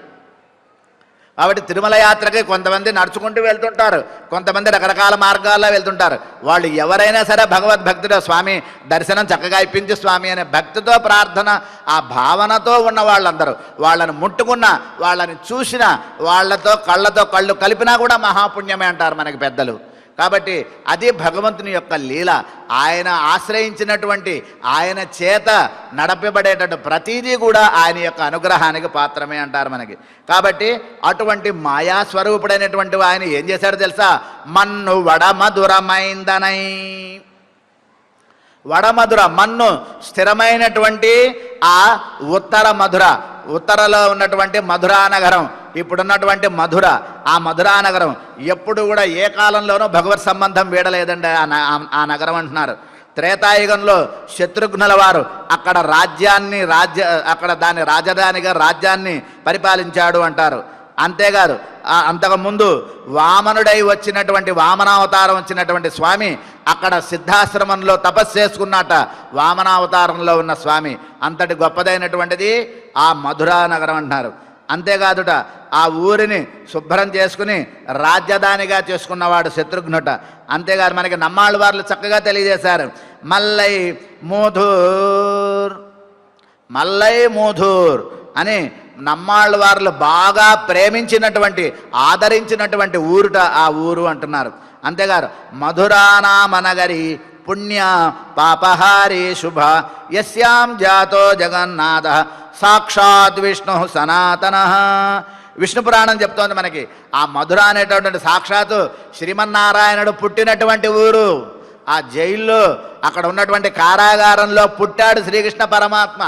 కాబట్టి తిరుమల యాత్రకి కొంతమంది నడుచుకుంటూ వెళ్తుంటారు, కొంతమంది రకరకాల మార్గాల్లో వెళ్తుంటారు. వాళ్ళు ఎవరైనా సరే భగవద్భక్తితో స్వామి దర్శనం చక్కగా ఇప్పించు స్వామి అనే భక్తితో ప్రార్థన ఆ భావనతో ఉన్న వాళ్ళందరూ, వాళ్ళని ముట్టుకున్న వాళ్ళని చూసిన వాళ్ళతో కళ్ళతో కళ్ళు కలిపినా కూడా మహాపుణ్యమే అంటారు మనకి పెద్దలు. కాబట్టి అది భగవంతుని యొక్క లీల. ఆయన ఆశ్రయించినటువంటి ఆయన చేత నడపబడేటట్టు ప్రతిదీ కూడా ఆయన యొక్క అనుగ్రహానికి పాత్రమే అంటారు మనకి. కాబట్టి అటువంటి మాయాస్వరూపుడైనటువంటి ఆయన ఏం చేశాడో తెలుసా? మన్ను వడమధురమైందనై. వడమధుర మన్ను స్థిరమైనటువంటి ఆ ఉత్తర మధుర, ఉత్తరలో ఉన్నటువంటి మధురానగరం, ఇప్పుడున్నటువంటి మధుర, ఆ మధురానగరం ఎప్పుడు కూడా ఏ కాలంలోనూ భగవత్ సంబంధం వీడలేదండి ఆ నగరం అంటున్నారు. త్రేతాయుగంలో శత్రుఘ్నుల వారు అక్కడ అక్కడ దాని రాజధానిగా రాజ్యాన్ని పరిపాలించాడు అంటారు. అంతేకాదు అంతకుముందు వామనుడై వచ్చినటువంటి వామనావతారం వచ్చినటువంటి స్వామి అక్కడ సిద్ధాశ్రమంలో తపస్సు చేసుకున్నట. వామనావతారంలో ఉన్న స్వామి అంతటి గొప్పదైనటువంటిది ఆ మధురా నగరం అంటున్నారు. అంతేకాదుట ఆ ఊరిని శుభ్రం చేసుకుని రాజధానిగా చేసుకున్నవాడు శత్రుఘ్నుట. అంతేకాదు మనకి నమ్మాళ్ళ వార్లు చక్కగా తెలియజేశారు. మల్లై మూధూర్ అని నమ్మాళ్ళ వార్లు బాగా ప్రేమించినటువంటి ఆదరించినటువంటి ఊరుట ఆ ఊరు అంటున్నారు. అంతేగాదు మధురానామనగరి పుణ్య పాపహారి శుభ యస్యాం జాతో జగన్నాథ సాక్షాత్ విష్ణు సనాతన. విష్ణు పురాణం చెప్తోంది మనకి ఆ మధుర అనేటటువంటి సాక్షాత్తు శ్రీమన్నారాయణుడు పుట్టినటువంటి ఊరు. ఆ జైల్లో అక్కడ ఉన్నటువంటి కారాగారంలో పుట్టాడు శ్రీకృష్ణ పరమాత్మ.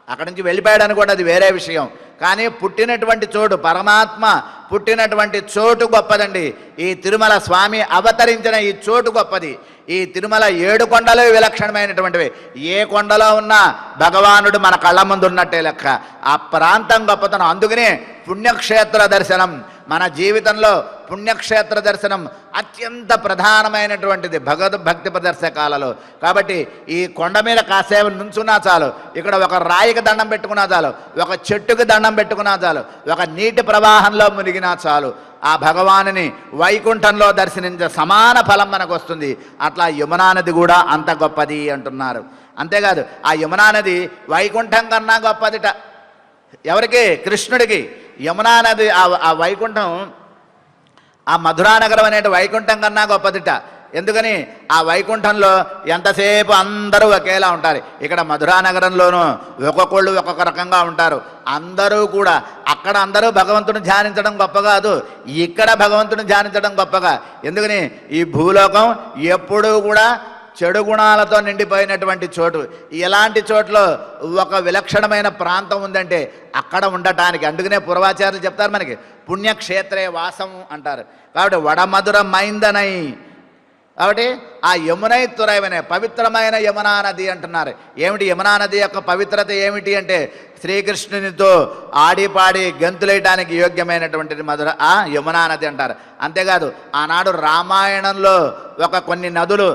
అక్కడి నుంచి వెళ్ళిపోయాడు అనుకోండి, అది వేరే విషయం. కానీ పుట్టినటువంటి చోటు, పరమాత్మ పుట్టినటువంటి చోటు గొప్పదండి. ఈ తిరుమల స్వామి అవతరించిన ఈ చోటు గొప్పది. ఈ తిరుమల 7 కొండలు విలక్షణమైనటువంటివి. ఏ కొండలో ఉన్నా భగవానుడు మన కళ్ళ ముందు ఉన్నట్టే లెక్క. ఆ ప్రాంతం గొప్పతనం. అందుకనే పుణ్యక్షేత్ర దర్శనం మన జీవితంలో పుణ్యక్షేత్ర దర్శనం అత్యంత ప్రధానమైనటువంటిది భగవద్భక్తి ప్రదర్శకాలలో. కాబట్టి ఈ కొండ మీద కాసేపు నుంచున్నా చాలు, ఇక్కడ ఒక రాయికి దండం పెట్టుకున్నా చాలు, ఒక చెట్టుకి దండం పెట్టుకున్నా చాలు, ఒక నీటి ప్రవాహంలో మునిగినా చాలు, ఆ భగవానుని వైకుంఠంలో దర్శనించే సమాన ఫలం మనకు వస్తుంది. అట్లా యమునా నది కూడా అంత గొప్పది అంటున్నారు. అంతేకాదు ఆ యమునా నది వైకుంఠం కన్నా గొప్పదిట. ఎవరికి? కృష్ణుడికి. యమునా నది ఆ వైకుంఠం ఆ మధురానగరం అనేటి వైకుంఠం కన్నా గొప్పదిట. ఎందుకని ఆ వైకుంఠంలో ఎంతసేపు అందరూ ఒకేలా ఉంటారు. ఇక్కడ మధురానగరంలోనూ ఒక్కొక్కళ్ళు ఒక్కొక్క రకంగా ఉంటారు. అందరూ కూడా అక్కడ అందరూ భగవంతుని ధ్యానించడం గొప్ప కాదు, ఇక్కడ భగవంతుని ధ్యానించడం గొప్పగా. ఎందుకని ఈ భూలోకం ఎప్పుడూ కూడా చెడు గుణాలతో నిండిపోయినటువంటి చోటు. ఇలాంటి చోట్ల ఒక విలక్షణమైన ప్రాంతం ఉందంటే అక్కడ ఉండటానికి. అందుకనే పూర్వాచార్యులు చెప్తారు మనకి పుణ్యక్షేత్రే వాసం అంటారు. కాబట్టి వడమధుర మైందనై, కాబట్టి ఆ యమునై తురైవనే పవిత్రమైన యమునా నది అంటున్నారు. ఏమిటి యమునా నది యొక్క పవిత్రత ఏమిటి అంటే శ్రీకృష్ణునితో ఆడిపాడి గెంతులేయటానికి యోగ్యమైనటువంటిది మధుర ఆ యమునా నది అంటారు. అంతేకాదు ఆనాడు రామాయణంలో కొన్ని నదులు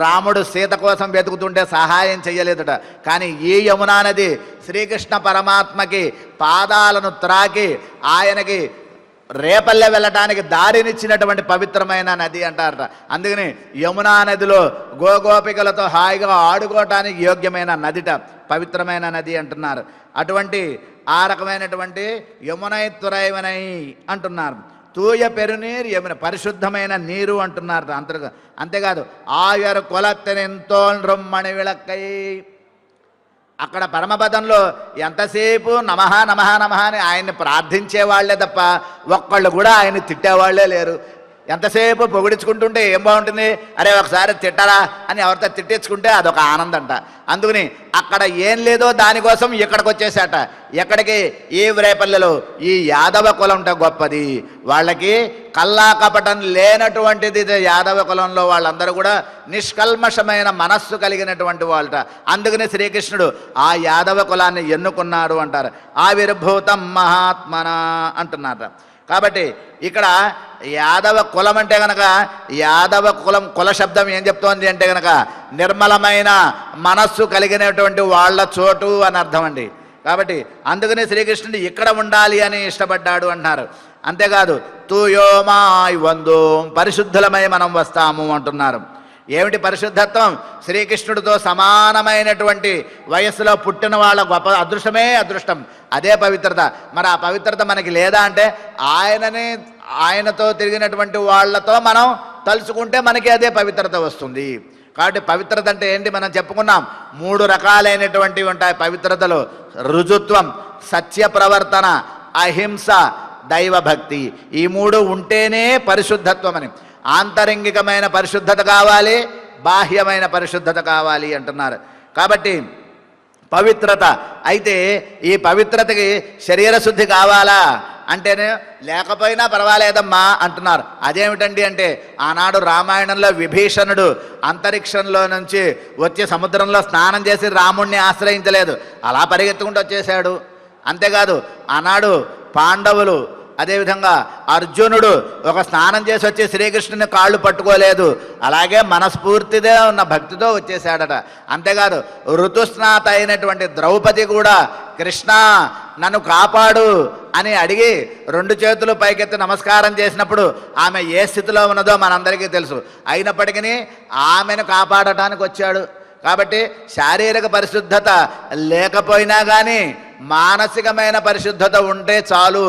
రాముడు సీత కోసం వెతుకుతుంటే సహాయం చెయ్యలేదుట. కానీ ఈ యమునా నది శ్రీకృష్ణ పరమాత్మకి పాదాలను త్రాకి ఆయనకి రేపల్లె వెళ్ళటానికి దారినిచ్చినటువంటి పవిత్రమైన నది అంటారట. అందుకని యమునా నదిలో గోగోపికలతో హాయిగా ఆడుకోవటానికి యోగ్యమైన నదిట, పవిత్రమైన నది అంటున్నారు. అటువంటి ఆ రకమైనటువంటి యమునై తురైవనై అంటున్నారు. తూయ పెరునీరు యమున, పరిశుద్ధమైన నీరు అంటున్నారు అంతేకాదు ఆయరు కొలత్తెనెంతో రొమ్మణి విளக்கై. అక్కడ పరమపదంలో ఎంతసేపు నమః నమః నమః అని ఆయన్ని ప్రార్థించేవాళ్లే తప్ప ఒక్కళ్ళు కూడా ఆయన్ని తిట్టేవాళ్లే లేరు. ఎంతసేపు పొగిడించుకుంటుంటే ఏం బాగుంటుంది, అరే ఒకసారి తిట్టరా అని ఎవరితో తిట్టించుకుంటే అదొక ఆనందంట. అందుకని అక్కడ ఏం లేదో దానికోసం ఇక్కడికి వచ్చేసాట. ఎక్కడికి? ఈ రేపల్లెలో ఈ యాదవ కులంట గొప్పది, వాళ్ళకి కల్లా కపటం లేనటువంటిది యాదవ కులంలో వాళ్ళందరూ కూడా నిష్కల్మషమైన మనస్సు కలిగినటువంటి వాళ్ళట. అందుకని శ్రీకృష్ణుడు ఆ యాదవ కులాన్ని ఎన్నుకున్నాడు అంటారు. ఆవిర్భూతం మహాత్మన అంటున్నారు. కాబట్టి ఇక్కడ యాదవ కులం అంటే కనుక యాదవ కులం కుల శబ్దం ఏం చెప్తోంది అంటే కనుక నిర్మలమైన మనస్సు కలిగినటువంటి వాళ్ళ చోటు అని అర్థం అండి. కాబట్టి అందుకనే శ్రీకృష్ణుడు ఇక్కడ ఉండాలి అని ఇష్టపడ్డాడు అంటున్నారు. అంతేకాదు తూయోమాయ్ వందో, పరిశుద్ధులమై మనం వస్తాము అంటున్నారు. ఏమిటి పరిశుద్ధత్వం? శ్రీకృష్ణుడితో సమానమైనటువంటి వయస్సులో పుట్టిన వాళ్ళ గొప్ప అదృష్టమే అదృష్టం, అదే పవిత్రత. మరి ఆ పవిత్రత మనకి లేదా అంటే ఆయనతో తిరిగినటువంటి వాళ్ళతో మనం తలుచుకుంటే మనకి అదే పవిత్రత వస్తుంది. కాబట్టి పవిత్రత అంటే ఏంటి మనం చెప్పుకున్నాం. 3 రకాలైనటువంటివి ఉంటాయి పవిత్రతలో: రుజుత్వం, సత్య ప్రవర్తన, అహింస, దైవభక్తి. ఈ 3 ఉంటేనే పరిశుద్ధత్వం అని. ఆంతరంగికమైన పరిశుద్ధత కావాలి, బాహ్యమైన పరిశుద్ధత కావాలి అంటున్నారు. కాబట్టి పవిత్రత అయితే ఈ పవిత్రతకి శరీర శుద్ధి కావాలా అంటేనే లేకపోయినా పర్వాలేదమ్మా అంటున్నారు. అదేమిటండి అంటే ఆనాడు రామాయణంలో విభీషణుడు అంతరిక్షంలో నుంచి వచ్చి సముద్రంలో స్నానం చేసి రాముణ్ణి ఆశ్రయించలేదు, అలా పరిగెత్తుకుంటూ వచ్చేసాడు. అంతేకాదు ఆనాడు పాండవులు అదేవిధంగా అర్జునుడు ఒక స్నానం చేసి వచ్చి శ్రీకృష్ణుని కాళ్ళు పట్టుకోలేదు, అలాగే మనస్ఫూర్తిగా ఉన్న భక్తితో వచ్చేసాడట. అంతేకాదు ఋతుస్నాత అయినటువంటి ద్రౌపది కూడా కృష్ణ నన్ను కాపాడు అని అడిగి 2 చేతులు పైకెత్తి నమస్కారం చేసినప్పుడు ఆమె ఏ స్థితిలో ఉన్నదో మనందరికీ తెలుసు. అయినప్పటికీ ఆమెను కాపాడటానికి వచ్చాడు. కాబట్టి శారీరక పరిశుద్ధత లేకపోయినా కానీ మానసికమైన పరిశుద్ధత ఉంటే చాలు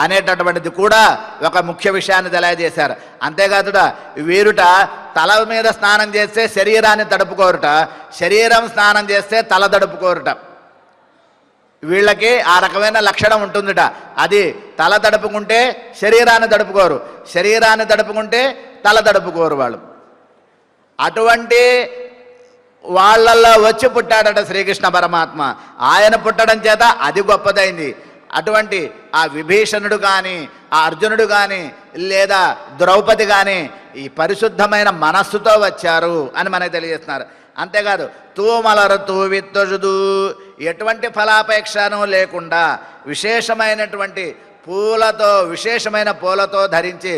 అనేటటువంటిది కూడా ఒక ముఖ్య విషయాన్ని తెలియజేశారు. అంతేకాదుట వీరుట తల మీద స్నానం చేస్తే శరీరాన్ని తడుపుకోరుట, శరీరం స్నానం చేస్తే తల తడుపుకోరుట. వీళ్ళకి ఆ రకమైన లక్షణం ఉంటుందిట. అది తల తడుపుకుంటే శరీరాన్ని తడుపుకోరు, శరీరాన్ని తడుపుకుంటే తల తడుపుకోరు వాళ్ళు. అటువంటి వాళ్ళల్లో వచ్చి పుట్టాడట శ్రీకృష్ణ పరమాత్మ. ఆయన పుట్టడం చేత అది గొప్పదైంది. అటువంటి ఆ విభీషణుడు కానీ, ఆ అర్జునుడు కానీ, లేదా ద్రౌపది కానీ ఈ పరిశుద్ధమైన మనస్సుతో వచ్చారు అని మనకు తెలియజేస్తున్నారు. అంతేకాదు తూమలరు తూవిత్తొజుదు, ఎటువంటి ఫలాపేక్షను లేకుండా విశేషమైనటువంటి పూలతో, విశేషమైన పూలతో ధరించి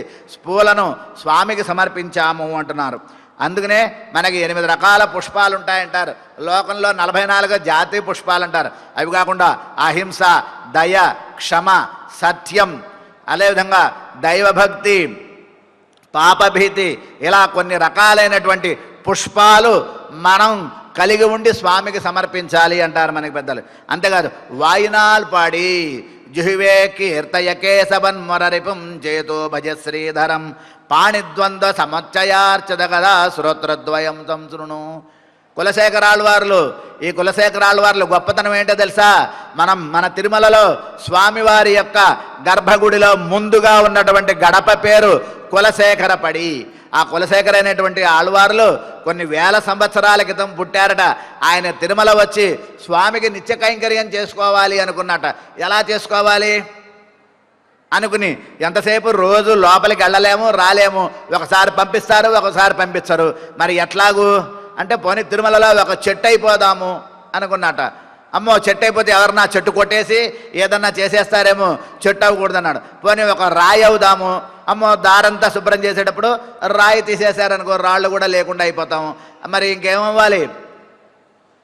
పూలను స్వామికి సమర్పించాము అంటున్నారు. అందుకనే మనకి 8 రకాల పుష్పాలు ఉంటాయంటారు. లోకంలో 44 జాతీయ పుష్పాలు అంటారు. అవి కాకుండా అహింస, దయ, క్షమ, సత్యం, అదేవిధంగా దైవభక్తి, పాపభీతి, ఇలా కొన్ని రకాలైనటువంటి పుష్పాలు మనం కలిగి ఉండి స్వామికి సమర్పించాలి అంటారు మనకి పెద్దలు. అంతేకాదు వాయినాలు పాడి, జుహివే కీర్తయ కేశవన్మరరిపుం చేతో భజ శ్రీధరం పాణిద్వంద్వ సమచ్చయార్చద కదా శ్రోత్రద్వయం సంశృణు. కులశేఖరాళ్వార్లు, ఈ కులశేఖరాళ్వార్లు గొప్పతనం ఏంటో తెలుసా? మన తిరుమలలో స్వామివారి యొక్క గర్భగుడిలో ముందుగా ఉన్నటువంటి గడప పేరు కులశేఖరపడి. ఆ కులశేఖర అనేటువంటి ఆళ్వార్లు కొన్ని వేల సంవత్సరాల క్రితం పుట్టారట. ఆయన తిరుమల వచ్చి స్వామికి నిత్య కైంకర్యం చేసుకోవాలి అనుకున్నట. ఎలా చేసుకోవాలి అనుకుని ఎంతసేపు రోజు లోపలికి వెళ్ళలేము, రాలేము. ఒకసారి పంపిస్తారు, ఒకసారి పంపించరు. మరి ఎట్లాగూ అంటే పోనీ తిరుమలలో ఒక చెట్టు అయిపోదాము అనుకున్నట. అమ్మో చెట్టు అయిపోతే ఎవరన్నా చెట్టు కొట్టేసి ఏదన్నా చేసేస్తారేమో, చెట్టు అవ్వకూడదన్నాడు. పోనీ ఒక రాయి అవుదాము. అమ్మో దారంతా శుభ్రం చేసేటప్పుడు రాయి తీసేశారనుకో, రాళ్ళు కూడా లేకుండా అయిపోతాము. మరి ఇంకేమవ్వాలి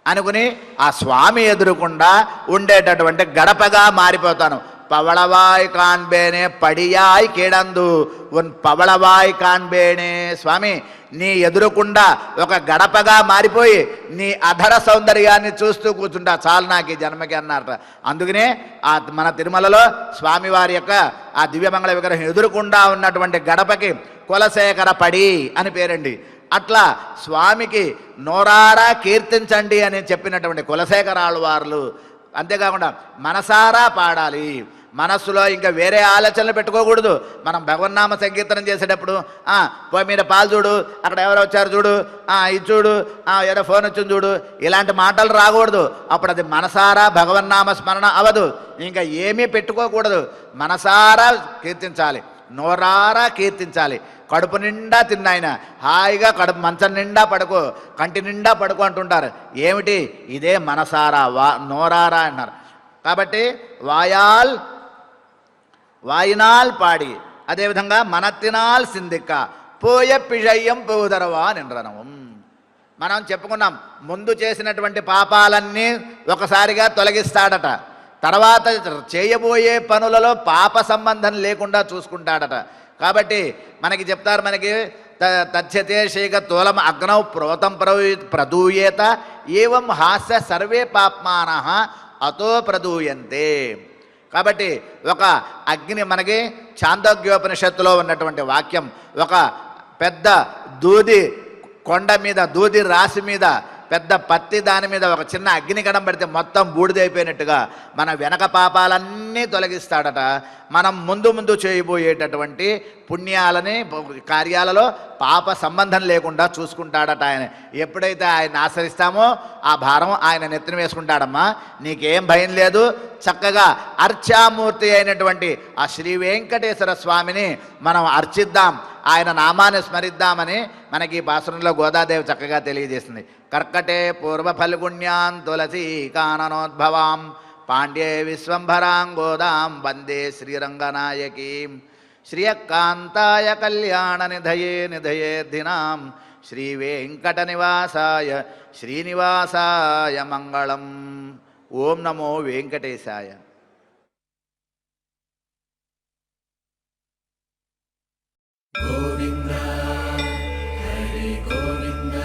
అనుకుని ఆ స్వామి ఎదురుకుండా ఉండేటటువంటి గడపగా మారిపోతాను. పవళవాయ్ కాన్బేనే పడియాయ్ కేడందు ఉన్ పవళవాయ్ కాన్బేనే. స్వామి నీ ఎదురుకుండా ఒక గడపగా మారిపోయి నీ అధర సౌందర్యాన్ని చూస్తూ కూర్చుంటా చాలు నాకు ఈ జన్మకి అన్నారట. అందుకనే ఆ మన తిరుమలలో స్వామివారి యొక్క ఆ దివ్యమంగళ విగ్రహం ఎదురుకుండా ఉన్నటువంటి గడపకి కులశేఖర పడి అని పేరండి. అట్లా స్వామికి నోరారా కీర్తించండి అని చెప్పినటువంటి కులశేఖరాళ్వార్లు. అంతేకాకుండా మనసారా పాడాలి. మనస్సులో ఇంకా వేరే ఆలోచనలు పెట్టుకోకూడదు. మనం భగవన్నామ సంకీర్తనం చేసేటప్పుడు పోయి మీద పాలు చూడు, అక్కడ ఎవరు వచ్చారు చూడు, ఇది చూడు, ఏదో ఫోన్ వచ్చింది చూడు, ఇలాంటి మాటలు రాకూడదు. అప్పుడు అది మనసారా భగవన్నామ స్మరణ అవదు. ఇంకా ఏమీ పెట్టుకోకూడదు. మనసారా కీర్తించాలి, నోరారా కీర్తించాలి. కడుపు నిండా తిన్నాయన హాయిగా కడుపు మంచం నిండా పడుకో, కంటి నిండా పడుకో అంటుంటారు. ఏమిటి ఇదే మనసారా నోరారా అన్నారు. కాబట్టి వాయినాల్ పాడి, అదేవిధంగా మనత్తినాల్ సిందిక్క పోయ పిషయ్యం పోదరవా నిండ్రనవం. మనం చెప్పుకున్నాం, ముందు చేసినటువంటి పాపాలన్నీ ఒకసారిగా తొలగిస్తాడట. తర్వాత చేయబోయే పనులలో పాప సంబంధం లేకుండా చూసుకుంటాడట. కాబట్టి మనకి చెప్తారు, మనకి తథ్యతే శేఖ తోలం అగ్నౌ ప్రోతం ప్రదూయేత ఏవం హాస్య సర్వే పాప్మానః అతో ప్రదూయంతే. కాబట్టి ఒక అగ్ని, మనకి ఛాందోగ్యోపనిషత్తులో ఉన్నటువంటి వాక్యం, ఒక పెద్ద దూది కొండ మీద, దూది రాశి మీద పెద్ద పత్తి దాని మీద ఒక చిన్న అగ్ని కణం పడితే మొత్తం బూడిదైపోయినట్టుగా మన వెనక పాపాలన్నీ తొలగిస్తాడట. మనం ముందు చేయబోయేటటువంటి పుణ్యాలని కార్యాలలో పాప సంబంధం లేకుండా చూసుకుంటాడట ఆయన. ఎప్పుడైతే ఆయన ఆశ్రయిస్తామో ఆ భారం ఆయన నెత్తిన వేసుకుంటాడమ్మా. నీకేం భయం లేదు, చక్కగా అర్చామూర్తి అయినటువంటి ఆ శ్రీ వెంకటేశ్వర స్వామిని మనం అర్చిద్దాం, ఆయన నామాన్ని స్మరిద్దామని మనకి ఈ పాసురంలో గోదాదేవి చక్కగా తెలియజేస్తుంది. కర్కటే పూర్వ ఫల్గుణ్యాన్ తులసీ కాననోద్భవాం పాండ్యే విశ్వంభరాం గోదాం వందే శ్రీరంగనాయకీం శ్రియకాంతాయ కళ్యాణ నిధయేర్ధినాం శ్రీ వెంకట నివాసాయ శ్రీనివాసాయ మంగళం. ఓం నమో వెంకటేశాయ. గోవింద హరి గోవింద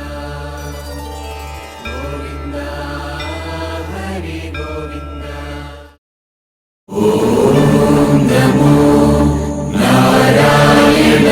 గోవింద హరి గోవింద. ఓం నమో నారాయణాయ.